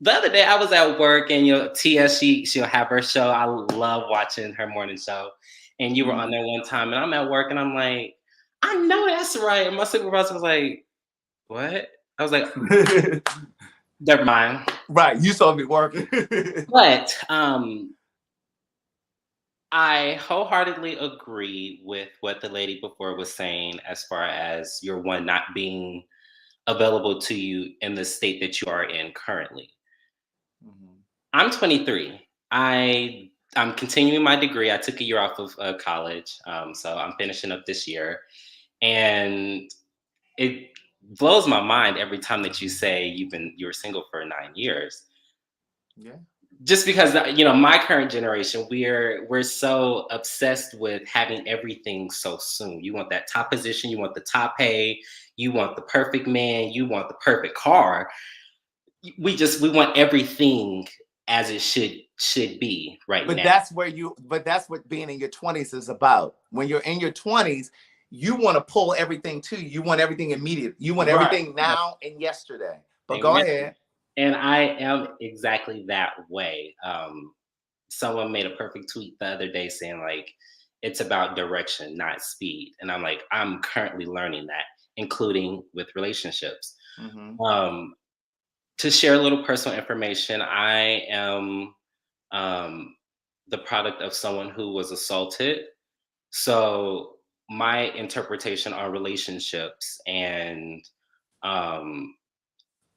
the other day I was at work and Tia, she'll have her show. I love watching her morning show. And you were on there one time and I'm at work and I'm like, I know that's right. And my supervisor was like, what? I was like, never mind. Right. You saw me working. But I wholeheartedly agree with what the lady before was saying as far as your one not being available to you in the state that you are in currently. I'm 23. I'm continuing my degree. I took a year off of college, so I'm finishing up this year, and it blows my mind every time that you say you were single for 9 years. Yeah. Just because my current generation, we're so obsessed with having everything so soon. You want that top position, you want the top pay, you want the perfect man, you want the perfect car. We want everything as it should be right now. But that's what being in your 20s is about. When you're in your 20s, you want to pull everything to you. You want everything immediate. You want everything now and yesterday. But go ahead. And I am exactly that way. Someone made a perfect tweet the other day saying like, it's about direction, not speed. And I'm like, I'm currently learning that, including with relationships. Mm-hmm. To share a little personal information, I am the product of someone who was assaulted. So my interpretation on relationships and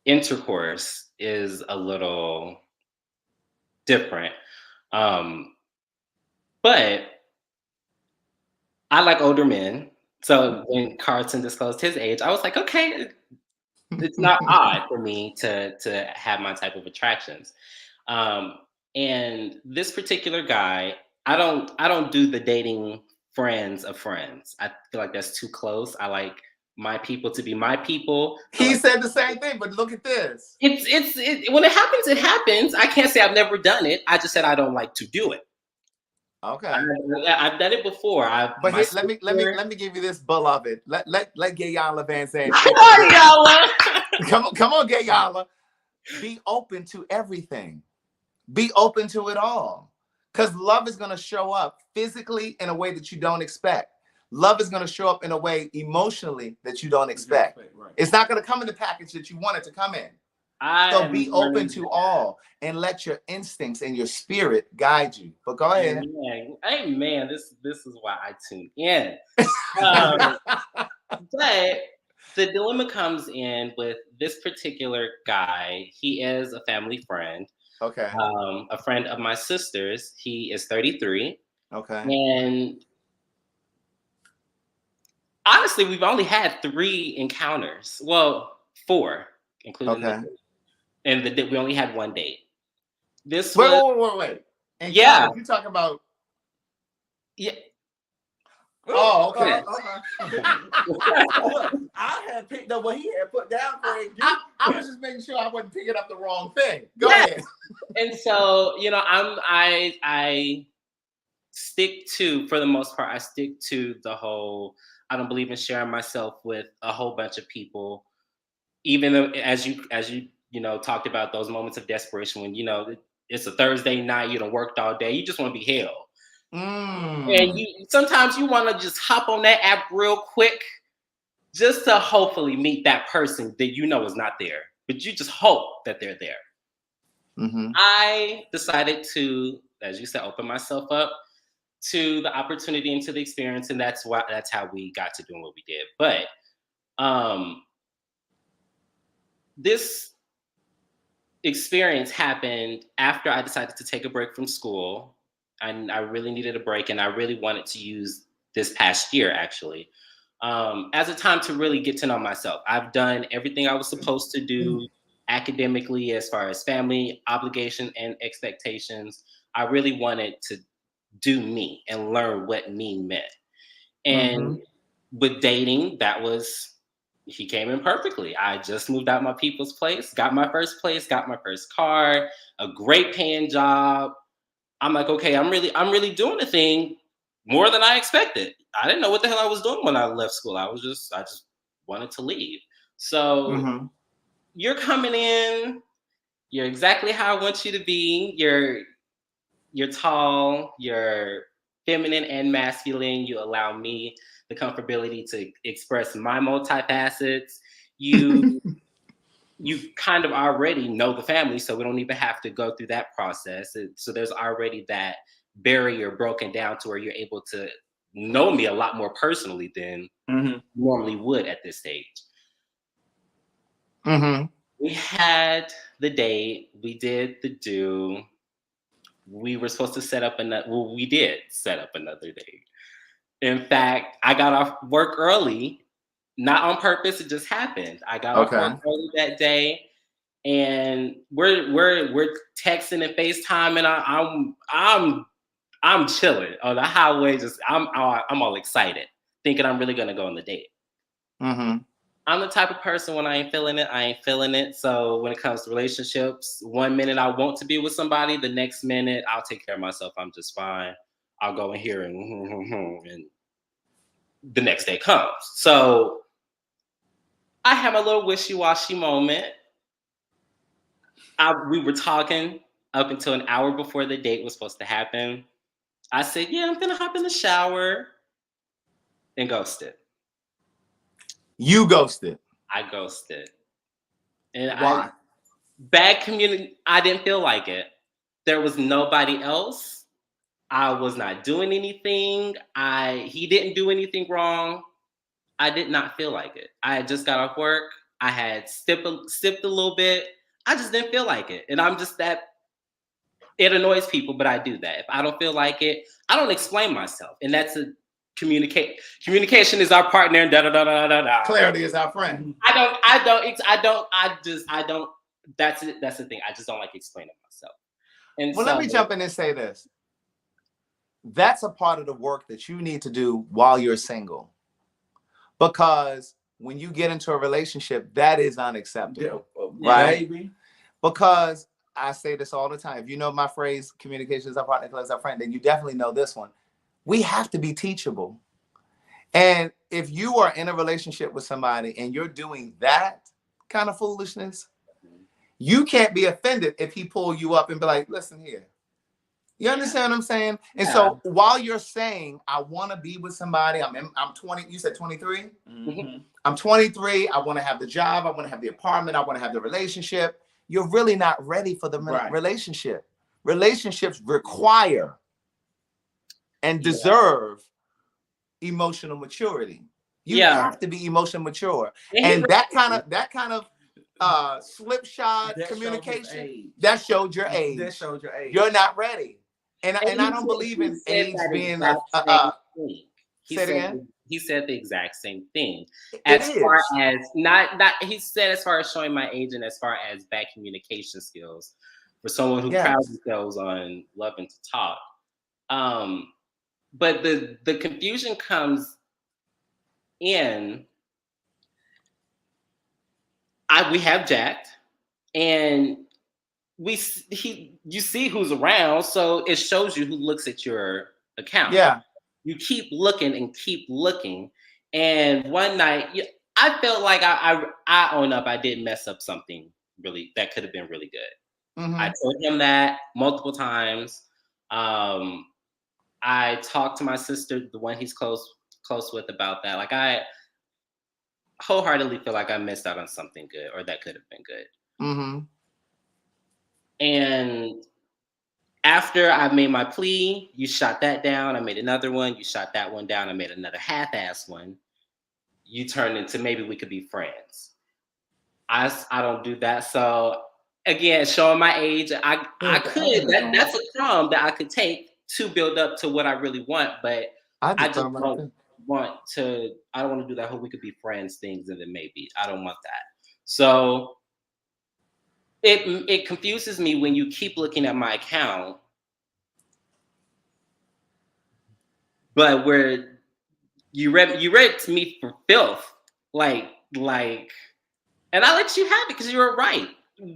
intercourse is a little different. But I like older men. So when Carlton disclosed his age, I was like, okay, it's not odd for me to have my type of attractions. And this particular guy, I don't do the dating friends of friends. I feel like that's too close. I like my people to be my people. He said the same thing, but look at this. It's when it happens, it happens. I can't say I've never done it. I just said I don't like to do it. Okay. I've done it before. But let me give you this beloved. Let Gayala Van Zandt. Come on, come on, Gayala. be open to everything. Be open to it all. Because love is going to show up physically in a way that you don't expect. Love is going to show up in a way emotionally that you don't expect. Right. It's not going to come in the package that you want it to come in. So be open to all and let your instincts and your spirit guide you. But go ahead. Amen. This is why I tune in. But the dilemma comes in with this particular guy. He is a family friend. Okay. A friend of my sister's. He is 33. Okay. And honestly, we've only had 3 encounters. Well, 4, including and we only had 1 date. Wait. And yeah. You talking about? Yeah. Oh, okay. Look, I had picked up what he had put down for you. I was just making sure I wasn't picking up the wrong thing. Go ahead. And so, I stick to, for the most part, I stick to the whole, I don't believe in sharing myself with a whole bunch of people. Even though, as you talked about those moments of desperation when, it's a Thursday night, you done worked all day, you just want to be held. And sometimes you want to just hop on that app real quick just to hopefully meet that person that is not there, but you just hope that they're there. I decided to, as you said, open myself up to the opportunity and to the experience, and that's how we got to doing what we did. But this experience happened after I decided to take a break from school. And I really needed a break, and I really wanted to use this past year, actually, as a time to really get to know myself. I've done everything I was supposed to do academically as far as family obligations and expectations. I really wanted to do me and learn what me meant. And with dating, he came in perfectly. I just moved out my people's place, got my first place, got my first car, a great paying job. I'm like, okay, I'm really doing the thing more than I expected. I didn't know what the hell I was doing when I left school. I just wanted to leave. So you're coming in, you're exactly how I want you to be. You're tall, you're feminine and masculine. You allow me the comfortability to express my multifacets. You kind of already know the family, so we don't even have to go through that process. So there's already that barrier broken down to where you're able to know me a lot more personally than you normally would at this stage. We had the date, we did the do. We were supposed to set up we did set up another date. In fact, I got off work early. Not on purpose, it just happened. I got off work early that day, and we're texting and FaceTime, and I'm chilling on the highway. I'm all excited, thinking I'm really gonna go on the date. I'm the type of person, when I ain't feeling it, I ain't feeling it. So when it comes to relationships, 1 minute I want to be with somebody, the next minute I'll take care of myself. I'm just fine. I'll go in here and the next day comes. So I have a little wishy-washy moment. We were talking up until an hour before the date was supposed to happen. I said, yeah, I'm gonna hop in the shower, and ghosted. You ghosted. I ghosted. And why? Bad community. I didn't feel like it. There was nobody else. I was not doing anything. He didn't do anything wrong. I did not feel like it. I had just got off work. I had sipped a little bit. I just didn't feel like it. And I'm just that, it annoys people, but I do that. If I don't feel like it, I don't explain myself. And that's communication is our partner and da-da-da-da-da-da. Clarity is our friend. That's it. That's the thing. I just don't like explaining myself. And well, let me jump in and say this. That's a part of the work that you need to do while you're single. Because when you get into a relationship, that is unacceptable, right? Baby. Because I say this all the time. If you know my phrase, communication is our partner, is our friend, then you definitely know this one. We have to be teachable. And if you are in a relationship with somebody and you're doing that kind of foolishness, You can't be offended if he pull you up and be like, listen here. You understand what I'm saying? And so while you're saying, I want to be with somebody, I'm 20, you said 23? Mm-hmm. I'm 23. I want to have the job. I want to have the apartment. I want to have the relationship. You're really not ready for the relationship. Relationships require and deserve emotional maturity. You have to be emotionally mature. And that kind of slipshod communication, that showed your age. That showed your age. You're not ready. And I don't believe in age being Say it again. He said the exact same thing. As far as not he said as far as showing my age and as far as bad communication skills for someone who prides themselves on loving to talk. But the confusion comes in. We have jacked, and you see who's around, so it shows you who looks at your account. Yeah. You keep looking and keep looking. And one night, I felt like I own up. I did mess up something really that could have been really good. Mm-hmm. I told him that multiple times. I talked to my sister, the one he's close with, about that. Like, I wholeheartedly feel like I missed out on something good, or that could have been good. Mm-hmm. And after I made my plea, you shot that down. I made another one. You shot that one down. I made another half-ass one. You turned into maybe we could be friends. I don't do that. So again, showing my age, I could. That's a crumb that I could take to build up to what I really want. But I just don't want to. I don't want to do that whole we could be friends things, and then maybe I don't want that. So it confuses me when you keep looking at my account, but where you read it to me for filth, like, and I let you have it because you were right.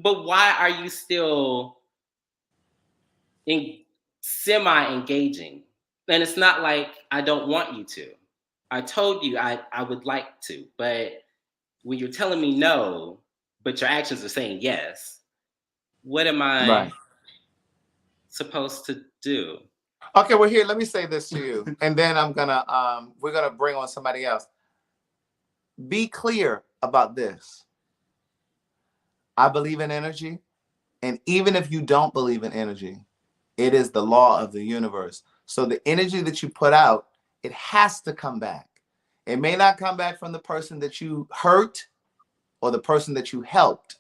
But why are you still semi-engaging? And it's not like I don't want you to. I told you I would like to, but when you're telling me no, but your actions are saying yes, what am I supposed to do? Okay, well, here, let me say this to you, and then we're gonna bring on somebody else. Be clear about this. I believe in energy, and even if you don't believe in energy, it is the law of the universe. So the energy that you put out, it has to come back. It may not come back from the person that you hurt or the person that you helped,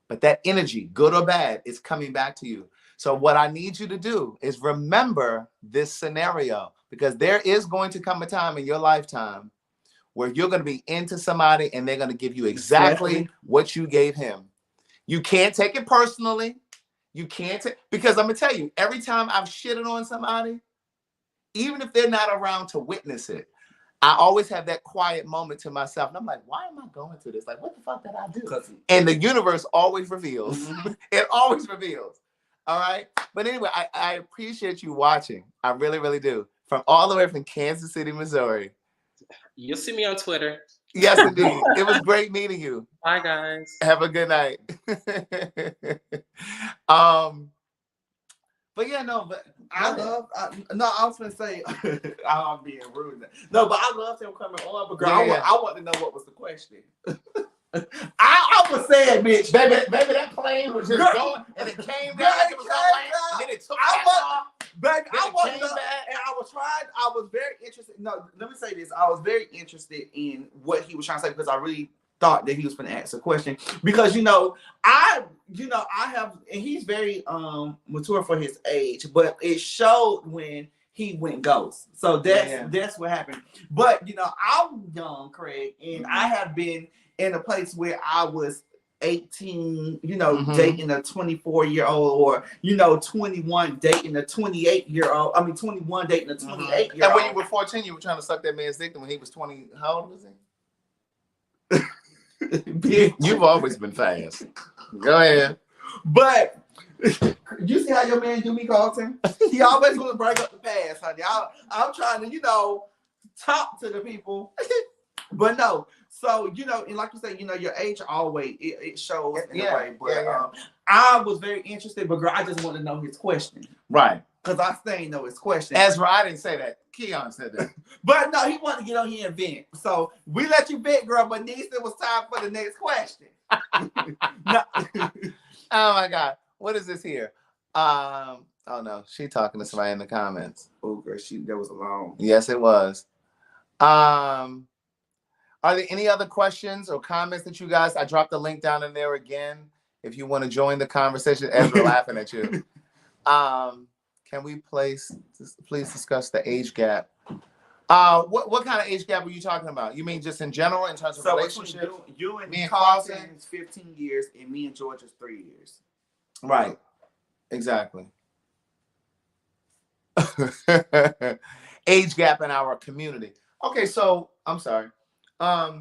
but that energy, good or bad, is coming back to you. So what I need you to do is remember this scenario, because there is going to come a time in your lifetime where you're going to be into somebody and they're going to give you exactly what you gave him. You can't take it personally. You can't because I'm going to tell you, every time I've shitted on somebody, even if they're not around to witness it, I always have that quiet moment to myself. And I'm like, why am I going through this? Like, what the fuck did I do? And the universe always reveals. Mm-hmm. It always reveals. All right. But anyway, I appreciate you watching. I really, really do. From all the way from Kansas City, Missouri. You'll see me on Twitter. Yes, indeed. It was great meeting you. Bye, guys. Have a good night. But yeah, no, but I was gonna say I'm being rude. No, but I love him coming on, but girl, I want to know what was the question. I was saying, bitch, baby, that plane was just going and it came back. It was going, and then it took off. Baby, I wasn't, and I was very interested. No, let me say this. I was very interested in what he was trying to say, because I really thought that he was going to ask a question, because I have, and he's very mature for his age, but it showed when he went ghost. So that's what happened. But I'm young, Craig, and I have been in a place where I was 18, dating a 24-year-old, or 21 dating a 28-year-old. I mean 21 dating a 28-year-old. And when you were 14, you were trying to suck that man's dick when he was 20. How old was he? You've always been fast. Go ahead. But you see how your man do me, Carlton? He always want to bring up the past, honey. I'm trying to, talk to the people. But no. So, you know, and like you say, you know, your age always it shows in a Yeah, way. But yeah. I was very interested, but girl, I just want to know his question. Right. Because I still ain't know his question. Ezra, I didn't say that. Keon said that. But no, he wanted to get on here and vent. So we let you vent, girl, but Niece, it was time for the next question. No. Oh my God. What is this here? Oh no, she talking to somebody in the comments. Oh girl, that was long. Yes, it was. Are there any other questions or comments that you guys? I dropped the link down in there again. If you want to join the conversation, Ezra laughing at you. Can we please discuss the age gap? What kind of age gap are you talking about? You mean just in general in terms of relationship? You and me and Carlton Carlton is 15 years, and me and George is 3 years. Right. Exactly. Age gap in our community. Okay, so I'm sorry. A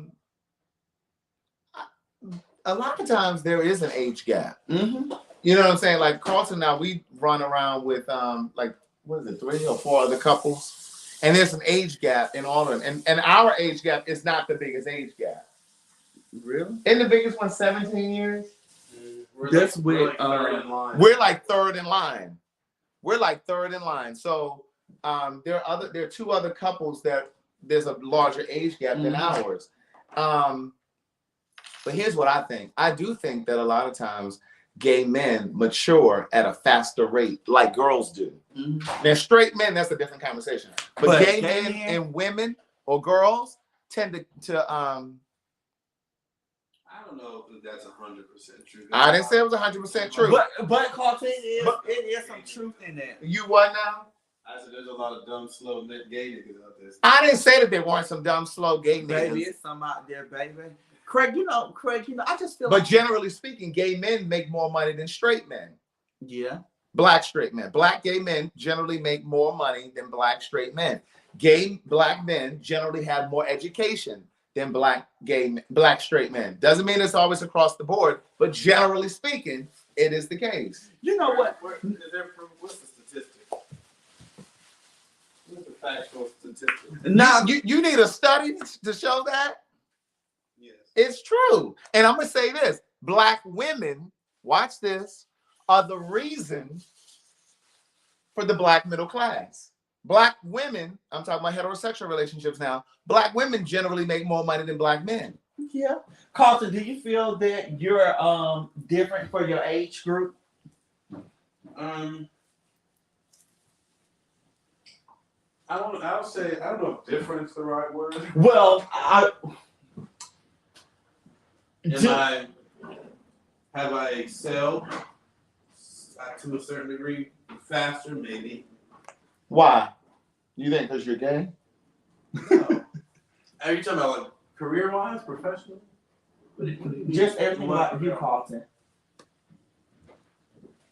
lot of times there is an age gap. Mm-hmm. You know what I'm saying? Like Carlton, now we run around with like what is it, 3 or 4 other couples, and there's an age gap in all of them. And our age gap is not the biggest age gap. Really? Isn't the biggest one 17 years? That's We're with third in line. We're like third in line. We're like third in line. So there are 2 other couples that there's a larger age gap than ours. But here's what I think. I do think that a lot of times gay men mature at a faster rate, like girls do. Mm-hmm. Now, straight men, that's a different conversation. But gay men and women or girls tend to I don't know if that's 100% true. I didn't say it was 100% true. But Carlton, it is some truth in that. You what now? I said there's a lot of dumb, slow gay niggas out there. I didn't say that there weren't some dumb, slow gay niggas. Baby, it's some out there, baby. Craig, you know, I just feel But generally speaking, gay men make more money than straight men. Yeah. Black straight men. Black gay men generally make more money than black straight men. Gay black men generally have more education than black straight men. Doesn't mean it's always across the board, but generally speaking, it is the case. You know what? What's the statistic? What's the factual statistic? Now, you need a study to show that? Yes. It's true. And I'm going to say this. Black women, watch this, are the reason for the black middle class. Black women, I'm talking about heterosexual relationships now, black women generally make more money than black men. Yeah. Carlton, do you feel that you're different for your age group? I don't know if different is the right word. Well, Have I excelled to a certain degree faster? Maybe. Why? You think because you're gay? No. Are you talking about like career-wise, professional? Just everything about you, Carlton.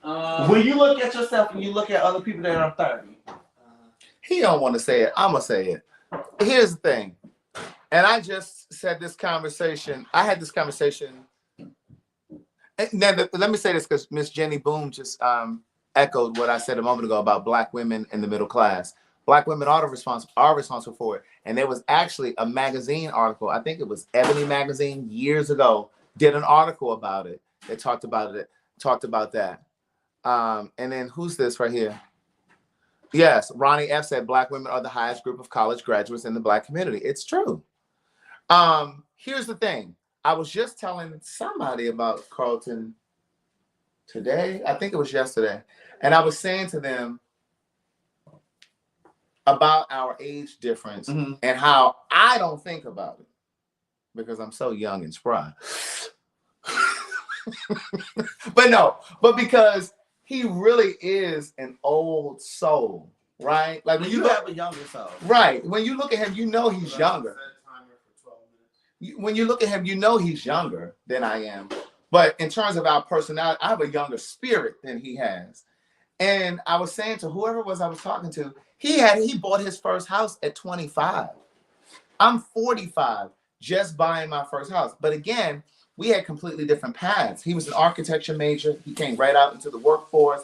When you look at yourself and you look at other people that are 30. He don't want to say it. I'm going to say it. Here's the thing. And I just said this conversation. I had this conversation. Now, let me say this because Miss Jenny Boom just echoed what I said a moment ago about black women in the middle class. Black women are responsible for it. And there was actually a magazine article. I think it was Ebony Magazine years ago, did an article about it. They talked about that. And then who's this right here? Yes, Ronnie F. said black women are the highest group of college graduates in the black community. It's true. Here's the thing. I was just telling somebody about Carlton today. I think it was yesterday. And I was saying to them about our age difference and how I don't think about it because I'm so young and spry. but because he really is an old soul, right? Like when you have a younger soul. Right. When you look at him, you know he's younger. When you look at him, you know he's younger than I am. But in terms of our personality, I have a younger spirit than he has. And I was saying to whoever it was I was talking to, he bought his first house at 25. I'm 45, just buying my first house. But again, we had completely different paths. He was an architecture major. He came right out into the workforce.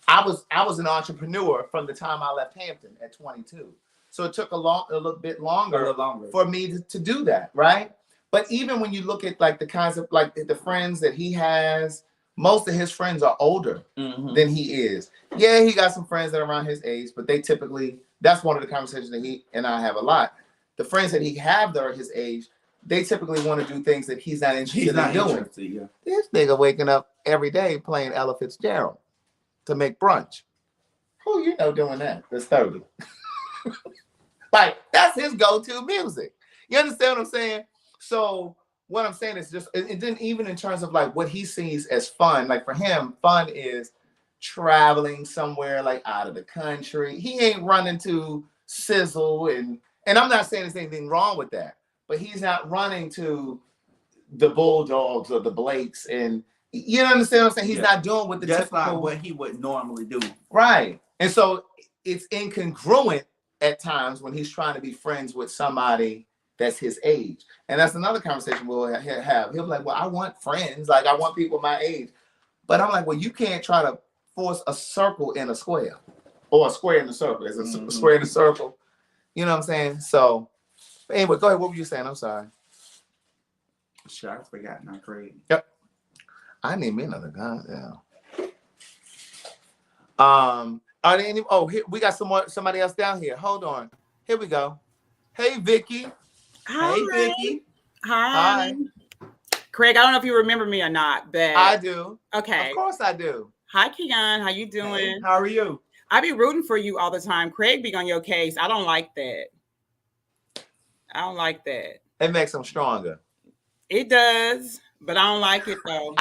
I was an entrepreneur from the time I left Hampton at 22. So it took a little bit longer for me to do that, right? But even when you look at like the kinds of like the friends that he has, most of his friends are older than he is. Yeah, he got some friends that are around his age, but they typically, that's one of the conversations that he and I have a lot. The friends that he have that are his age, they typically want to do things that he's not interested in doing. Yeah. This nigga waking up every day playing Ella Fitzgerald to make brunch. Who you know doing that? That's 30. Like, that's his go-to music. You understand what I'm saying? So what I'm saying is just, it didn't even in terms of like what he sees as fun. Like for him, fun is traveling somewhere like out of the country. He ain't running to Sizzle and I'm not saying there's anything wrong with that, but he's not running to the Bulldogs or the Blakes, and you understand what I'm saying? He's not doing what the That's typical, not what he would normally do. right. And so it's incongruent at times when he's trying to be friends with somebody that's his age. And that's another conversation we'll have. He'll be like, well, I want friends. Like, I want people my age. But I'm like, well, you can't try to force a circle in a square or a square in a circle. There's a square in a circle. You know what I'm saying? So, but anyway, go ahead. What were you saying? I'm sorry. Shit, I forgot. Not crazy. Yep. I need me another goddamn. Are there any? Oh, here, we got somebody else down here. Hold on. Here we go. Hey, Vicky. Hi. Hey, Vicky. Hi. Craig, I don't know if you remember me or not, but I do. Okay. Of course I do. Hi, Keon. How you doing? Hey, how are you? I be rooting for you all the time. Craig be on your case. I don't like that. I don't like that. It makes them stronger. It does, but I don't like it though.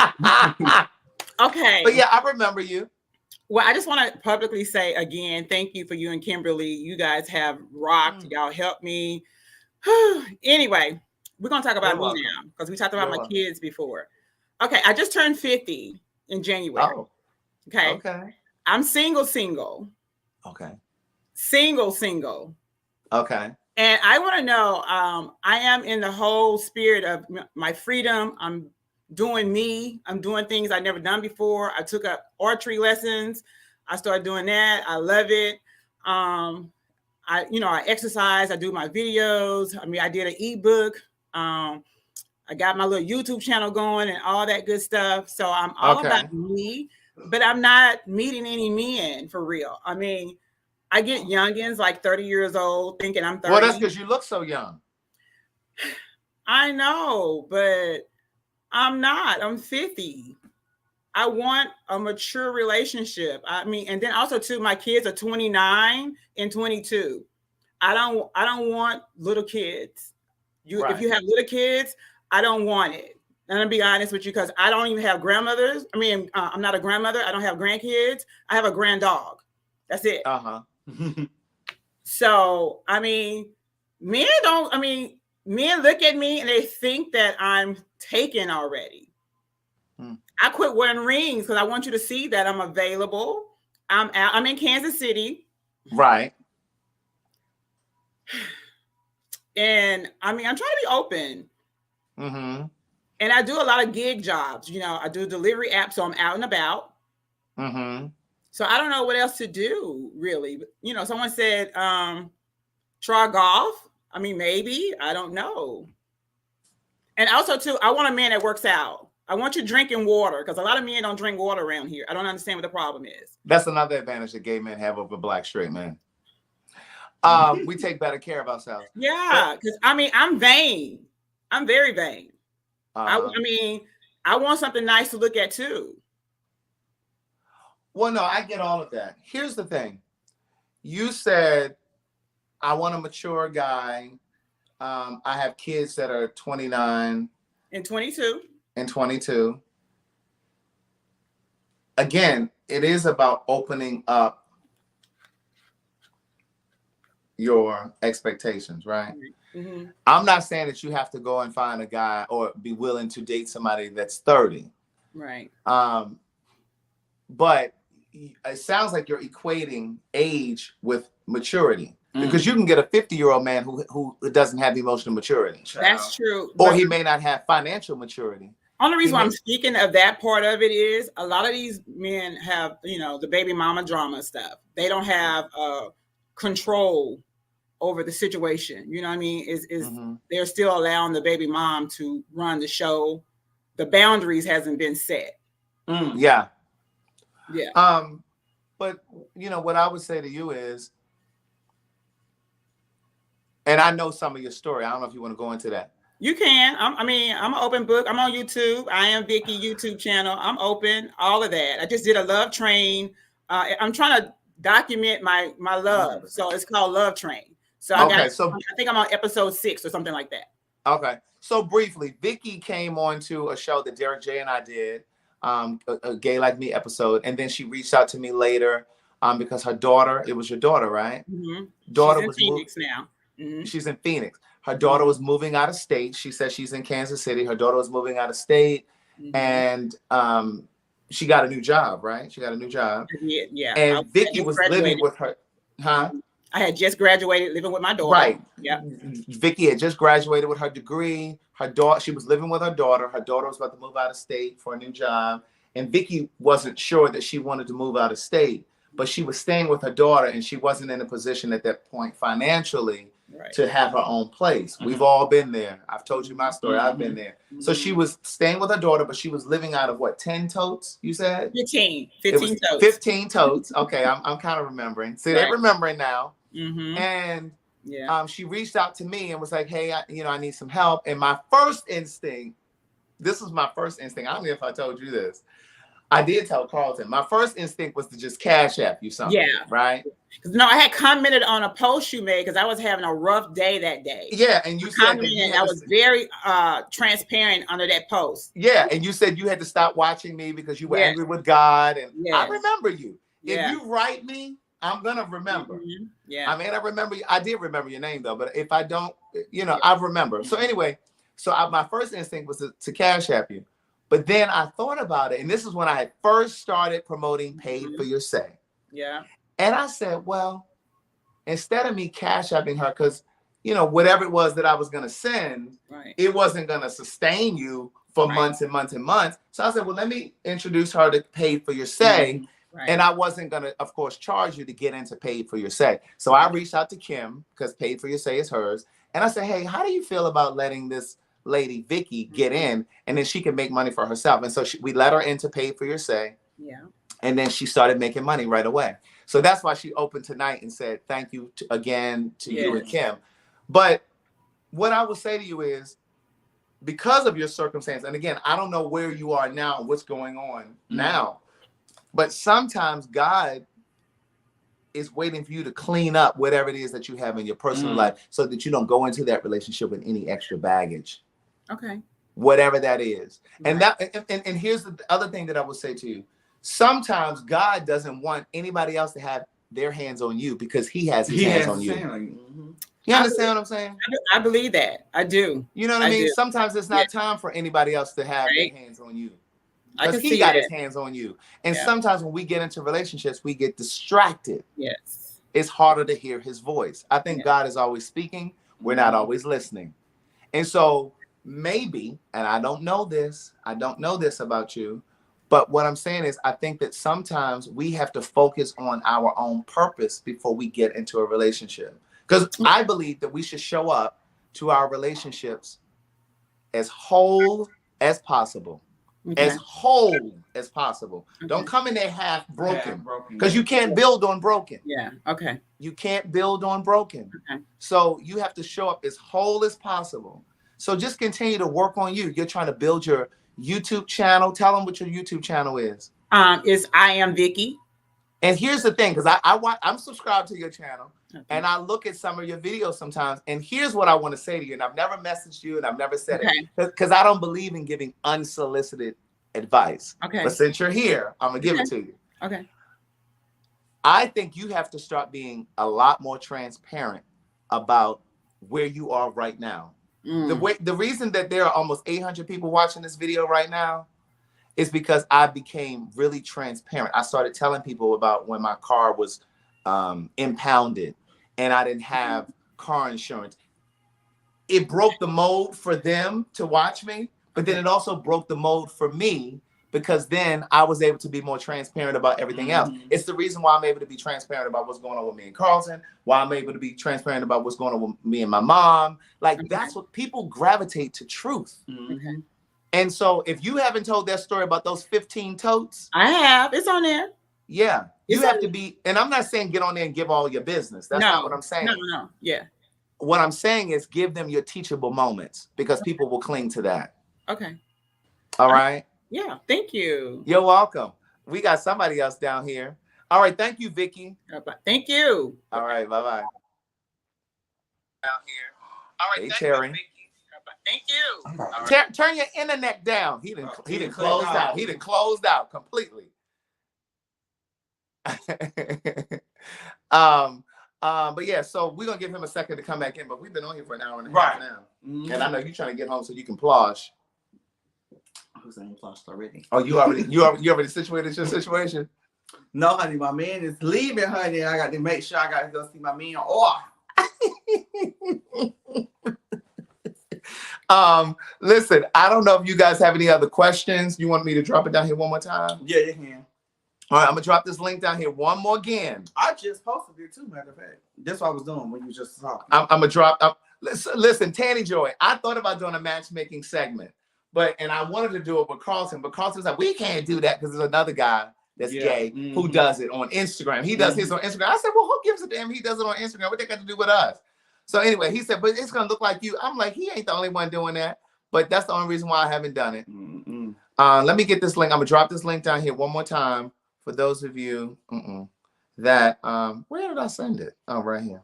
Okay. But yeah, I remember you. Well, I just want to publicly say again, thank you for you and Kimberly. You guys have rocked. Y'all helped me. Anyway, we're going to talk about me now because we talked about my kids before. Okay, I just turned 50 in January. Oh. Okay. Okay. I'm single. Okay. Single. Okay. And I want to know, I am in the whole spirit of my freedom. I'm doing me. I'm doing things I've never done before. I took up archery lessons. I started doing that. I love it. I exercise. I do my videos. I mean, I did an ebook. I got my little YouTube channel going and all that good stuff. So I'm all about me, but I'm not meeting any men for real. I mean, I get youngins like 30 years old thinking I'm 30. Well, that's because you look so young. I know, but I'm not. I'm 50. I want a mature relationship. I mean, and then also too, my kids are 29 and 22. I don't want little kids. If you have little kids, I don't want it. And I'll be honest with you, because I don't even have grandmothers. I mean, I'm not a grandmother. I don't have grandkids. I have a grand dog. That's it. So, I mean, men look at me and they think that I'm taken already. I quit wearing rings because I want you to see that I'm available. I'm in Kansas City. Right. And I mean, I'm trying to be open. And I do a lot of gig jobs. You know, I do a delivery app, so I'm out and about. So I don't know what else to do, really. You know, someone said, try golf. I mean, maybe. I don't know. And also, too, I want a man that works out. I want you drinking water, because a lot of men don't drink water around here. I don't understand what the problem is. That's another advantage that gay men have over black straight men. We take better care of ourselves. Yeah, because I mean, I'm vain. I'm very vain. I mean, I want something nice to look at too. Well, no, I get all of that. Here's the thing. You said, I want a mature guy. I have kids that are 29 and 22. And 22. Again, it is about opening up your expectations, right? I'm not saying that you have to go and find a guy or be willing to date somebody that's 30. Right. But it sounds like you're equating age with maturity, because you can get a 50-year-old man who doesn't have emotional maturity. That's true. Or he may not have financial maturity. Only reason why I'm speaking of that part of it is a lot of these men have, you know, the baby mama drama stuff. They don't have control over the situation. You know what I mean? Is Mm-hmm. they're still allowing the baby mom to run the show. The boundaries hasn't been set. Yeah. Yeah. But you know what I would say to you is, and I know some of your story. I don't know if you want to go into that. You can. I'm an open book. I'm on YouTube. I am Vicky YouTube channel. I'm open. All of that. I just did a love train. I'm trying to document my love. So it's called Love Train. So I think I'm on episode 6 or something like that. Okay. So briefly, Vicky came on to a show that Derek J and I did, a Gay Like Me episode, and then she reached out to me later because her daughter. It was your daughter, right? Mm-hmm. Daughter She's in was Phoenix now. Mm-hmm. She's in Phoenix. Her daughter was moving out of state. She said she's in Kansas City. Her daughter was moving out of state, and she got a new job, right? She got a new job. Yeah. And Vicky was living with her, huh? I had just graduated, living with my daughter. Right. Yeah. Vicky had just graduated with her degree. Her daughter, she was living with her daughter. Her daughter was about to move out of state for a new job, and Vicky wasn't sure that she wanted to move out of state, but she was staying with her daughter, and she wasn't in a position at that point financially to have her own place. We've all been there. I've told you my story. I've been there. So she was staying with her daughter, but she was living out of what, 10 totes, you said? 15 totes. 15 totes. Okay, I'm kind of remembering. See, they're remembering now. Mm-hmm. And she reached out to me and was like, hey, I need some help. And my first instinct, this was my first instinct. I don't know if I told you this. I did tell Carlton. My first instinct was to just Cash App you something. Yeah. Right? No, I had commented on a post you made because I was having a rough day that day. Yeah, and you said that I was very transparent under that post. Yeah, and you said you had to stop watching me because you were angry with God. And I remember you. If you write me, I'm gonna remember. Mm-hmm. Yeah. I mean, I remember. I did remember your name though, but if I don't, I remember. So anyway, my first instinct was to Cash App you, but then I thought about it, and this is when I had first started promoting Paid for Your Say. Yeah. And I said, well, instead of me Cash Apping her, because whatever it was that I was gonna send, it wasn't gonna sustain you for months and months and months. So I said, well, let me introduce her to Paid for Your Say. Mm-hmm. Right. And I wasn't going to, of course, charge you to get into Paid for Your Say. So I reached out to Kim because Paid for Your Say is hers. And I said, hey, how do you feel about letting this lady, Vicky, get in? And then she can make money for herself. And so we let her into Paid for Your Say. Yeah. And then she started making money right away. So that's why she opened tonight and said, thank you again to you and Kim. But what I will say to you is, because of your circumstance, and again, I don't know where you are now, what's going on now. But sometimes God is waiting for you to clean up whatever it is that you have in your personal life so that you don't go into that relationship with any extra baggage. Okay. Whatever that is. And and here's the other thing that I will say to you. Sometimes God doesn't want anybody else to have their hands on you because he has his hands on you. You understand what I'm saying? I believe that. I do. You know what I mean? Sometimes it's not time for anybody else to have their hands on you. Because he got his hands on you. And sometimes when we get into relationships, we get distracted. Yes. It's harder to hear his voice. I think God is always speaking. We're not always listening. And so maybe, and I don't know this about you, but what I'm saying is I think that sometimes we have to focus on our own purpose before we get into a relationship. Because I believe that we should show up to our relationships as whole as possible. Okay. As whole as possible. Okay. Don't come in there half broken because you can't build on broken. Yeah. Okay. You can't build on broken. Okay. So you have to show up as whole as possible. So just continue to work on you. You're trying to build your YouTube channel. Tell them what your YouTube channel is. Is I Am Vicky. And here's the thing, because I'm subscribed to your channel, and I look at some of your videos sometimes. And here's what I want to say to you. And I've never messaged you, and I've never said it because I don't believe in giving unsolicited advice. Okay. But since you're here, I'm gonna give it to you. Okay. I think you have to start being a lot more transparent about where you are right now. The reason that there are almost 800 people watching this video right now is because I became really transparent. I started telling people about when my car was impounded and I didn't have car insurance. It broke the mold for them to watch me, but then it also broke the mold for me because then I was able to be more transparent about everything else. It's the reason why I'm able to be transparent about what's going on with me and Carlton, why I'm able to be transparent about what's going on with me and my mom. Like, that's what people gravitate to, truth. Okay. And so if you haven't told that story about those 15 totes, I have. It's on there. yeah, you It's have on to be, and I'm not saying get on there and give all your business. That's not what I'm saying. No. Yeah. What I'm saying is give them your teachable moments, because people will cling to that. Okay. All right. Yeah. Thank you. You're welcome. We got somebody else down here. All right. Thank you, Vicky. Thank you. All right. Bye-bye. Down here. All right. Hey, Terry. Thank you. Turn your internet down. He didn't close out. He didn't closed out completely. But yeah, so we're gonna give him a second to come back in. But we've been on here for an hour and a half now, and I know you're trying to get home so you can plosh. Who's saying ploshed already? Oh, you already situated your situation? No, honey, my man is leaving, honey. I got to make sure I got to go see my man. Listen, I don't know if you guys have any other questions. You want me to drop it down here one more time? Yeah, you can. All right, I'm gonna drop this link down here one more again. I just posted it too, matter of fact. That's what I was doing when you were just talking. I'm gonna drop. Listen, Tanny Joy. I thought about doing a matchmaking segment, and I wanted to do it with Carlton, but Carlton was like, "We can't do that because there's another guy that's gay who does it on Instagram. He does his on Instagram." I said, "Well, who gives a damn? He does it on Instagram. What they got to do with us?" So anyway, he said, "But it's gonna look like you." I'm like, "He ain't the only one doing that," but that's the only reason why I haven't done it. Let me get this link. I'm gonna drop this link down here one more time. For those of you that, where did I send it? Oh, right here.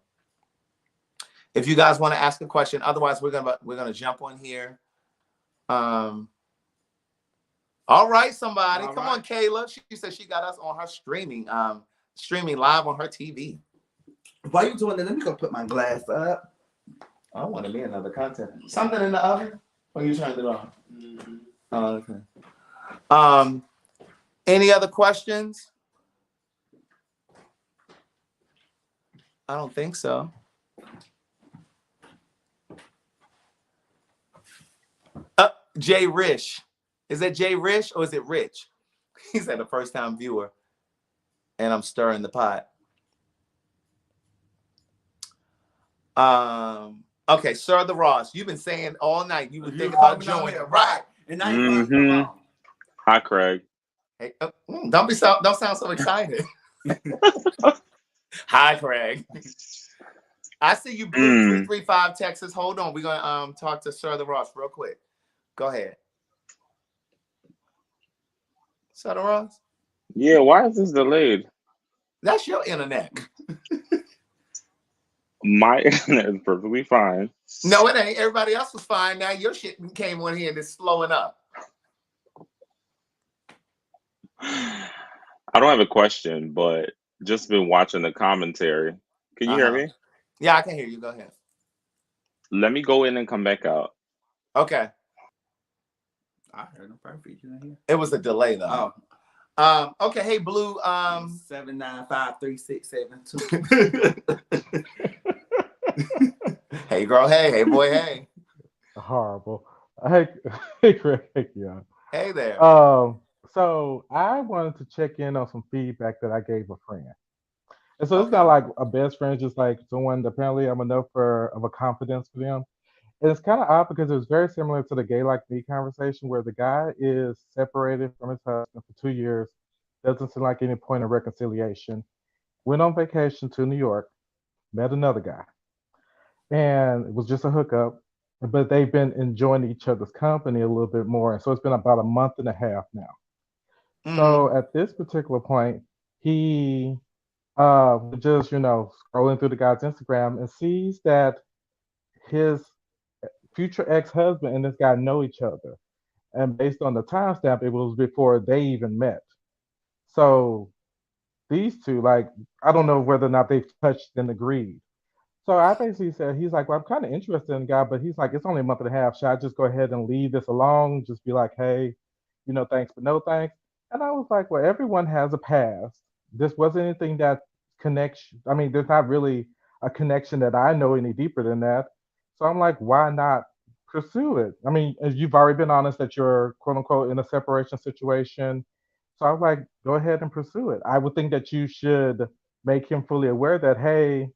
If you guys want to ask a question, otherwise we're gonna jump on here. All right, somebody, come on, Kayla. She said she got us on her streaming live on her TV. While you doing that, let me go put my glass up. I want to be another content. Something in the oven? Or you turned it on? Oh, okay. Any other questions? I don't think so. Jay Rish. Is that Jay Rish or is it Rich? He said a first-time viewer. And I'm stirring the pot. Okay, Sir the Ross. You've been saying all night you were thinking about joining. Right. And now you come on. Hi, Craig. Hey, don't sound so excited. Hi, Craig. I see you, Blue 335 Texas. Hold on, we're gonna talk to Sir the Ross real quick. Go ahead, Sir the Ross. Yeah, why is this delayed? That's your internet. My internet is perfectly fine. No, it ain't. Everybody else was fine. Now your shit came on here and it's slowing up. I don't have a question, but just been watching the commentary. Can you hear me? Yeah, I can hear you. Go ahead. Let me go in and come back out. Okay. I heard him perfect. You know, it was a delay though. Okay. Hey, Blue. 7953672. Hey, girl. Hey, boy. Hey. Horrible. Hey, Craig. Hey, Keon. Hey there. So I wanted to check in on some feedback that I gave a friend. And so it's not like a best friend, just like someone that apparently I'm enough of a confidence for them. And it's kind of odd because it was very similar to the gay like me conversation where the guy is separated from his husband for 2 years, doesn't seem like any point of reconciliation, went on vacation to New York, met another guy, and it was just a hookup, but they've been enjoying each other's company a little bit more. And so it's been about a month and a half now. So at this particular point, he just, scrolling through the guy's Instagram and sees that his future ex-husband and this guy know each other. And based on the timestamp, it was before they even met. So these two, I don't know whether or not they've touched and agreed. So I basically said, he's like, well, I'm kind of interested in the guy, but he's like, it's only a month and a half. Should I just go ahead and leave this alone? Just be like, hey, thanks, but no thanks. And I was like, well, everyone has a past. This wasn't anything that connects. I mean, there's not really a connection that I know any deeper than that. So I'm like, why not pursue it. I mean, as you've already been honest that you're quote unquote in a separation situation. So I was like, go ahead and pursue it. I would think that you should make him fully aware that, hey,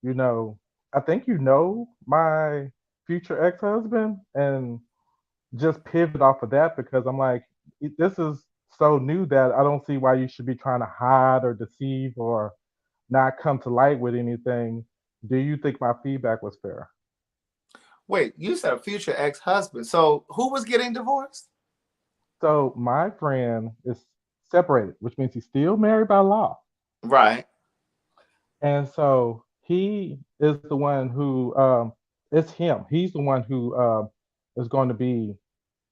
you know, I think you know my future ex-husband, and just pivot off of that because I'm like, this is so new that I don't see why you should be trying to hide or deceive or not come to light with anything. Do you think my feedback was fair? Wait, you said a future ex-husband. So who was getting divorced? So my friend is separated, which means he's still married by law. Right. And so he is the one who, it's him. He's the one who is going to be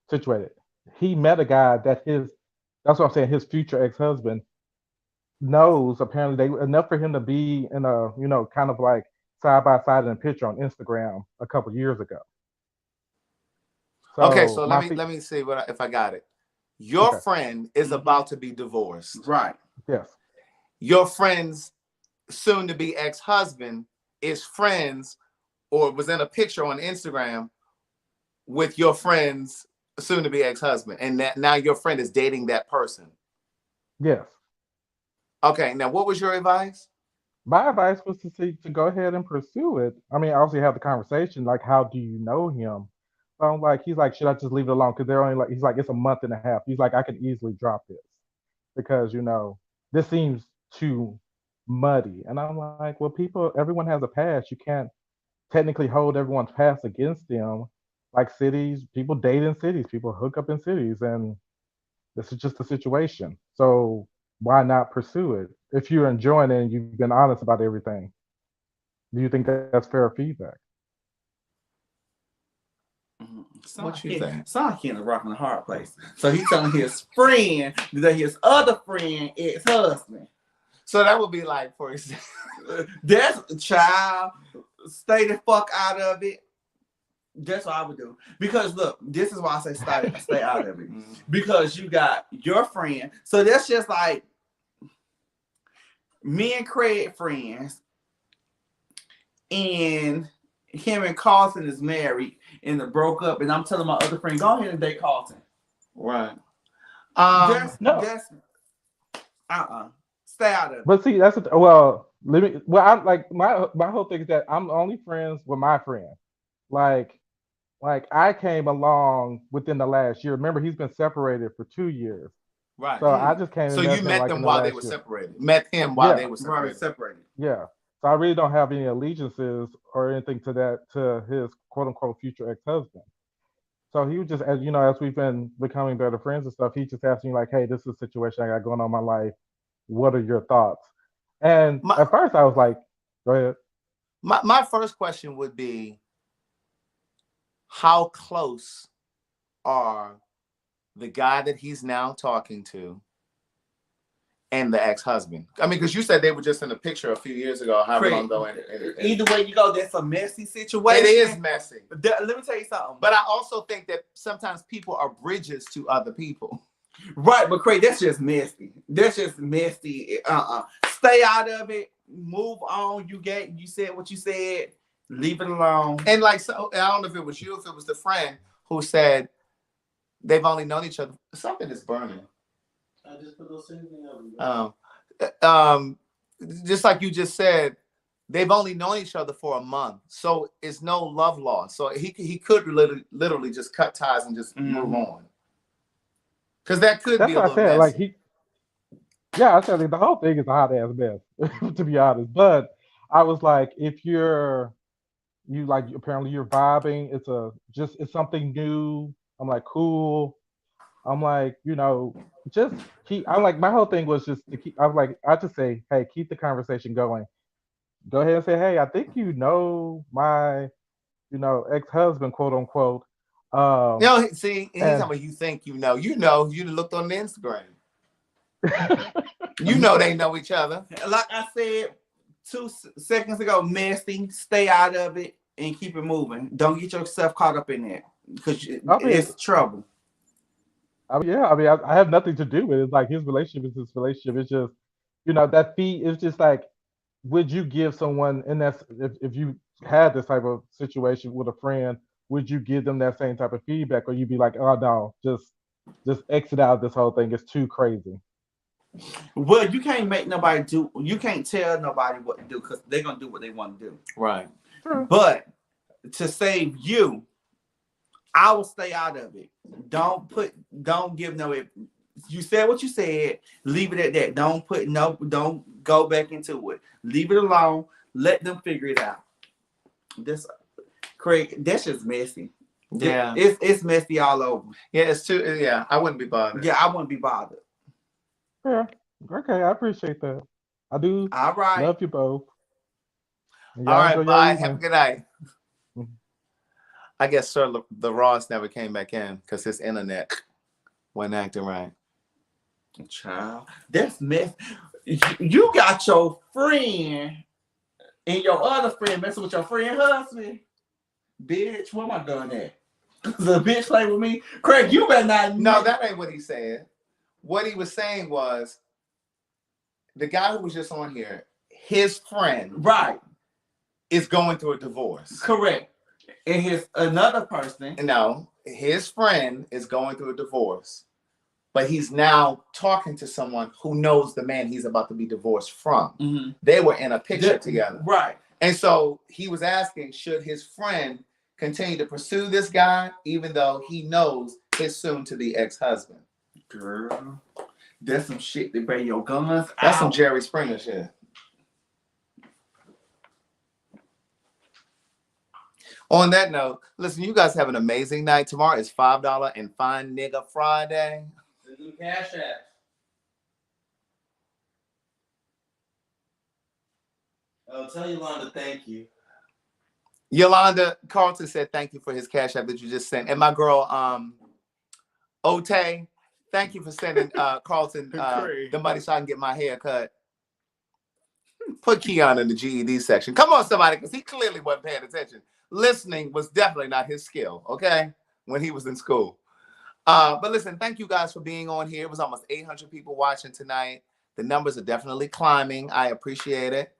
situated. He met a guy that that's what I'm saying, his future ex-husband knows apparently they enough for him to be in a, kind of like side by side in a picture on Instagram a couple years ago. Okay, So so let me see if I got it. Your Okay. friend is about to be divorced. Right. Yes. Your friend's soon to be ex-husband is friends or was in a picture on Instagram with your friend's soon to be ex-husband, and that now your friend is dating that person. Yes. Okay, now what was your advice? My advice was to go ahead and pursue it. I mean, obviously have the conversation, like, how do you know him? But I'm like, he's like, should I just leave it alone? Because they're only like, he's like, it's a month and a half. He's like, I can easily drop this because this seems too muddy. And I'm like, well, everyone has a past. You can't technically hold everyone's past against them. Like cities, people date in cities, people hook up in cities, and this is just a situation. So why not pursue it? If you're enjoying it and you've been honest about everything, do you think that's fair feedback? What you think? Sound in a rock and a hard place. So he's telling his friend that his other friend ex-husband. So that would be like, for example, that's a child. Stay the fuck out of it. That's what I would do. Because look, this is why I say stay out of it. Because you got your friend. So that's just like me and Craig friends, and him and Carlton is married and they broke up, and I'm telling my other friend, go ahead and date Carlton. Right. Stay out of it. But see, I like my whole thing is that I'm only friends with my friend. Like I came along within the last year. Remember, he's been separated for 2 years. Right. So I just came. So you met them while they were separated. Met him while they were separated. Yeah. So I really don't have any allegiances or anything to his quote unquote future ex-husband. So he was just, as we've been becoming better friends and stuff, he just asked me like, hey, this is a situation I got going on in my life. What are your thoughts? And at first I was like, go ahead. My first question would be, how close are the guy that he's now talking to and the ex-husband? I mean, because you said they were just in a picture a few years ago. However long ago. Either way you go, that's a messy situation. It is messy. Let me tell you something. But I also think that sometimes people are bridges to other people. Right, but Craig, that's just messy. That's just messy. Stay out of it. Move on. You said what you said. Leave it alone. And so I don't know if it was you, if it was the friend who said they've only known each other. Something is burning. I just put those things in. Just like you just said, they've only known each other for a month, so it's no love lost. So he could literally just cut ties and just move on. Because that could be a little messy. I said the whole thing is a hot ass mess, to be honest. But I was like, if apparently you're vibing, it's something new. I'm like, cool. I'm like, just keep. I'm like, my whole thing was just to keep. I was like, I just say, hey, keep the conversation going. Go ahead and say, hey, I think my, ex-husband, quote unquote. See, he's talking about you think you looked on the Instagram. They know each other. Like I said 2 seconds ago, messy. Stay out of it and keep it moving. Don't get yourself caught up in that because it's trouble. I have nothing to do with it. It's like his relationship is his relationship. It's just, that fee is just like, would you give someone, and that's if you had this type of situation with a friend, would you give them that same type of feedback, or you be like, oh no, just exit out this whole thing? It's too crazy. Well, you can't make nobody do. You can't tell nobody what to do because they're gonna do what they want to do. Right. True. But to save you, I will stay out of it. Don't give no. You said what you said. Leave it at that. Don't go back into it. Leave it alone. Let them figure it out. This, Craig, that's just messy. Yeah. It's messy all over. Yeah, it's too. Yeah, I wouldn't be bothered. Yeah, I wouldn't be bothered. Yeah. Okay, I appreciate that. I do. All right. Love you both. And All y'all right, enjoy your bye. evening. Have a good night. Mhm. I guess Sir the Ross never came back in because his internet wasn't acting right. Child, that's mess. You got your friend and your other friend messing with your friend husband. Bitch, where my gun at? The bitch play with me. Craig, you better not. No, that ain't what he said. What he was saying was the guy who was just on here, his friend, right, is going through a divorce. Correct. And his another person. No, his friend is going through a divorce, but he's now talking to someone who knows the man he's about to be divorced from. Mm-hmm. They were in a picture together. Right. And so he was asking, should his friend continue to pursue this guy, even though he knows his soon-to-be ex-husband? Girl, that's some shit to bring your guns That's out. some Jerry Springer shit. On that note, listen, you guys have an amazing night. Tomorrow is $5 and Fine Nigga Friday. The new Cash App. Oh, tell Yolanda thank you. Yolanda Carlton said thank you for his Cash App that you just sent. And my girl, Ote, thank you for sending Carlton the money so I can get my hair cut. Put Keon in the GED section. Come on, somebody, because he clearly wasn't paying attention. Listening was definitely not his skill, okay, when he was in school. But listen, thank you guys for being on here. It was almost 800 people watching tonight. The numbers are definitely climbing. I appreciate it.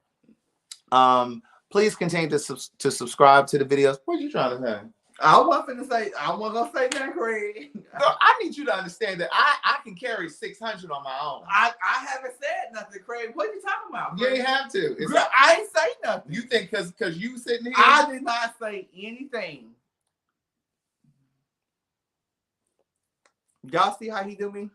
Please continue to subscribe to the videos. What are you trying to say? I wasn't gonna say that, Craig. Girl, I need you to understand that I can carry 600 on my own. I haven't said nothing, Craig. What are you talking about? You ain't have to. Girl, I ain't say nothing. You think because you sitting here? I did not say anything. Y'all see how he do me?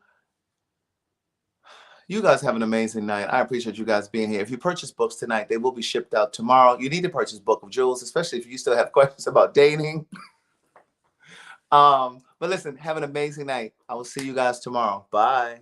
You guys have an amazing night. I appreciate you guys being here. If you purchase books tonight, they will be shipped out tomorrow. You need to purchase Book of Jewels, especially if you still have questions about dating. But listen, have an amazing night. I will see you guys tomorrow. Bye.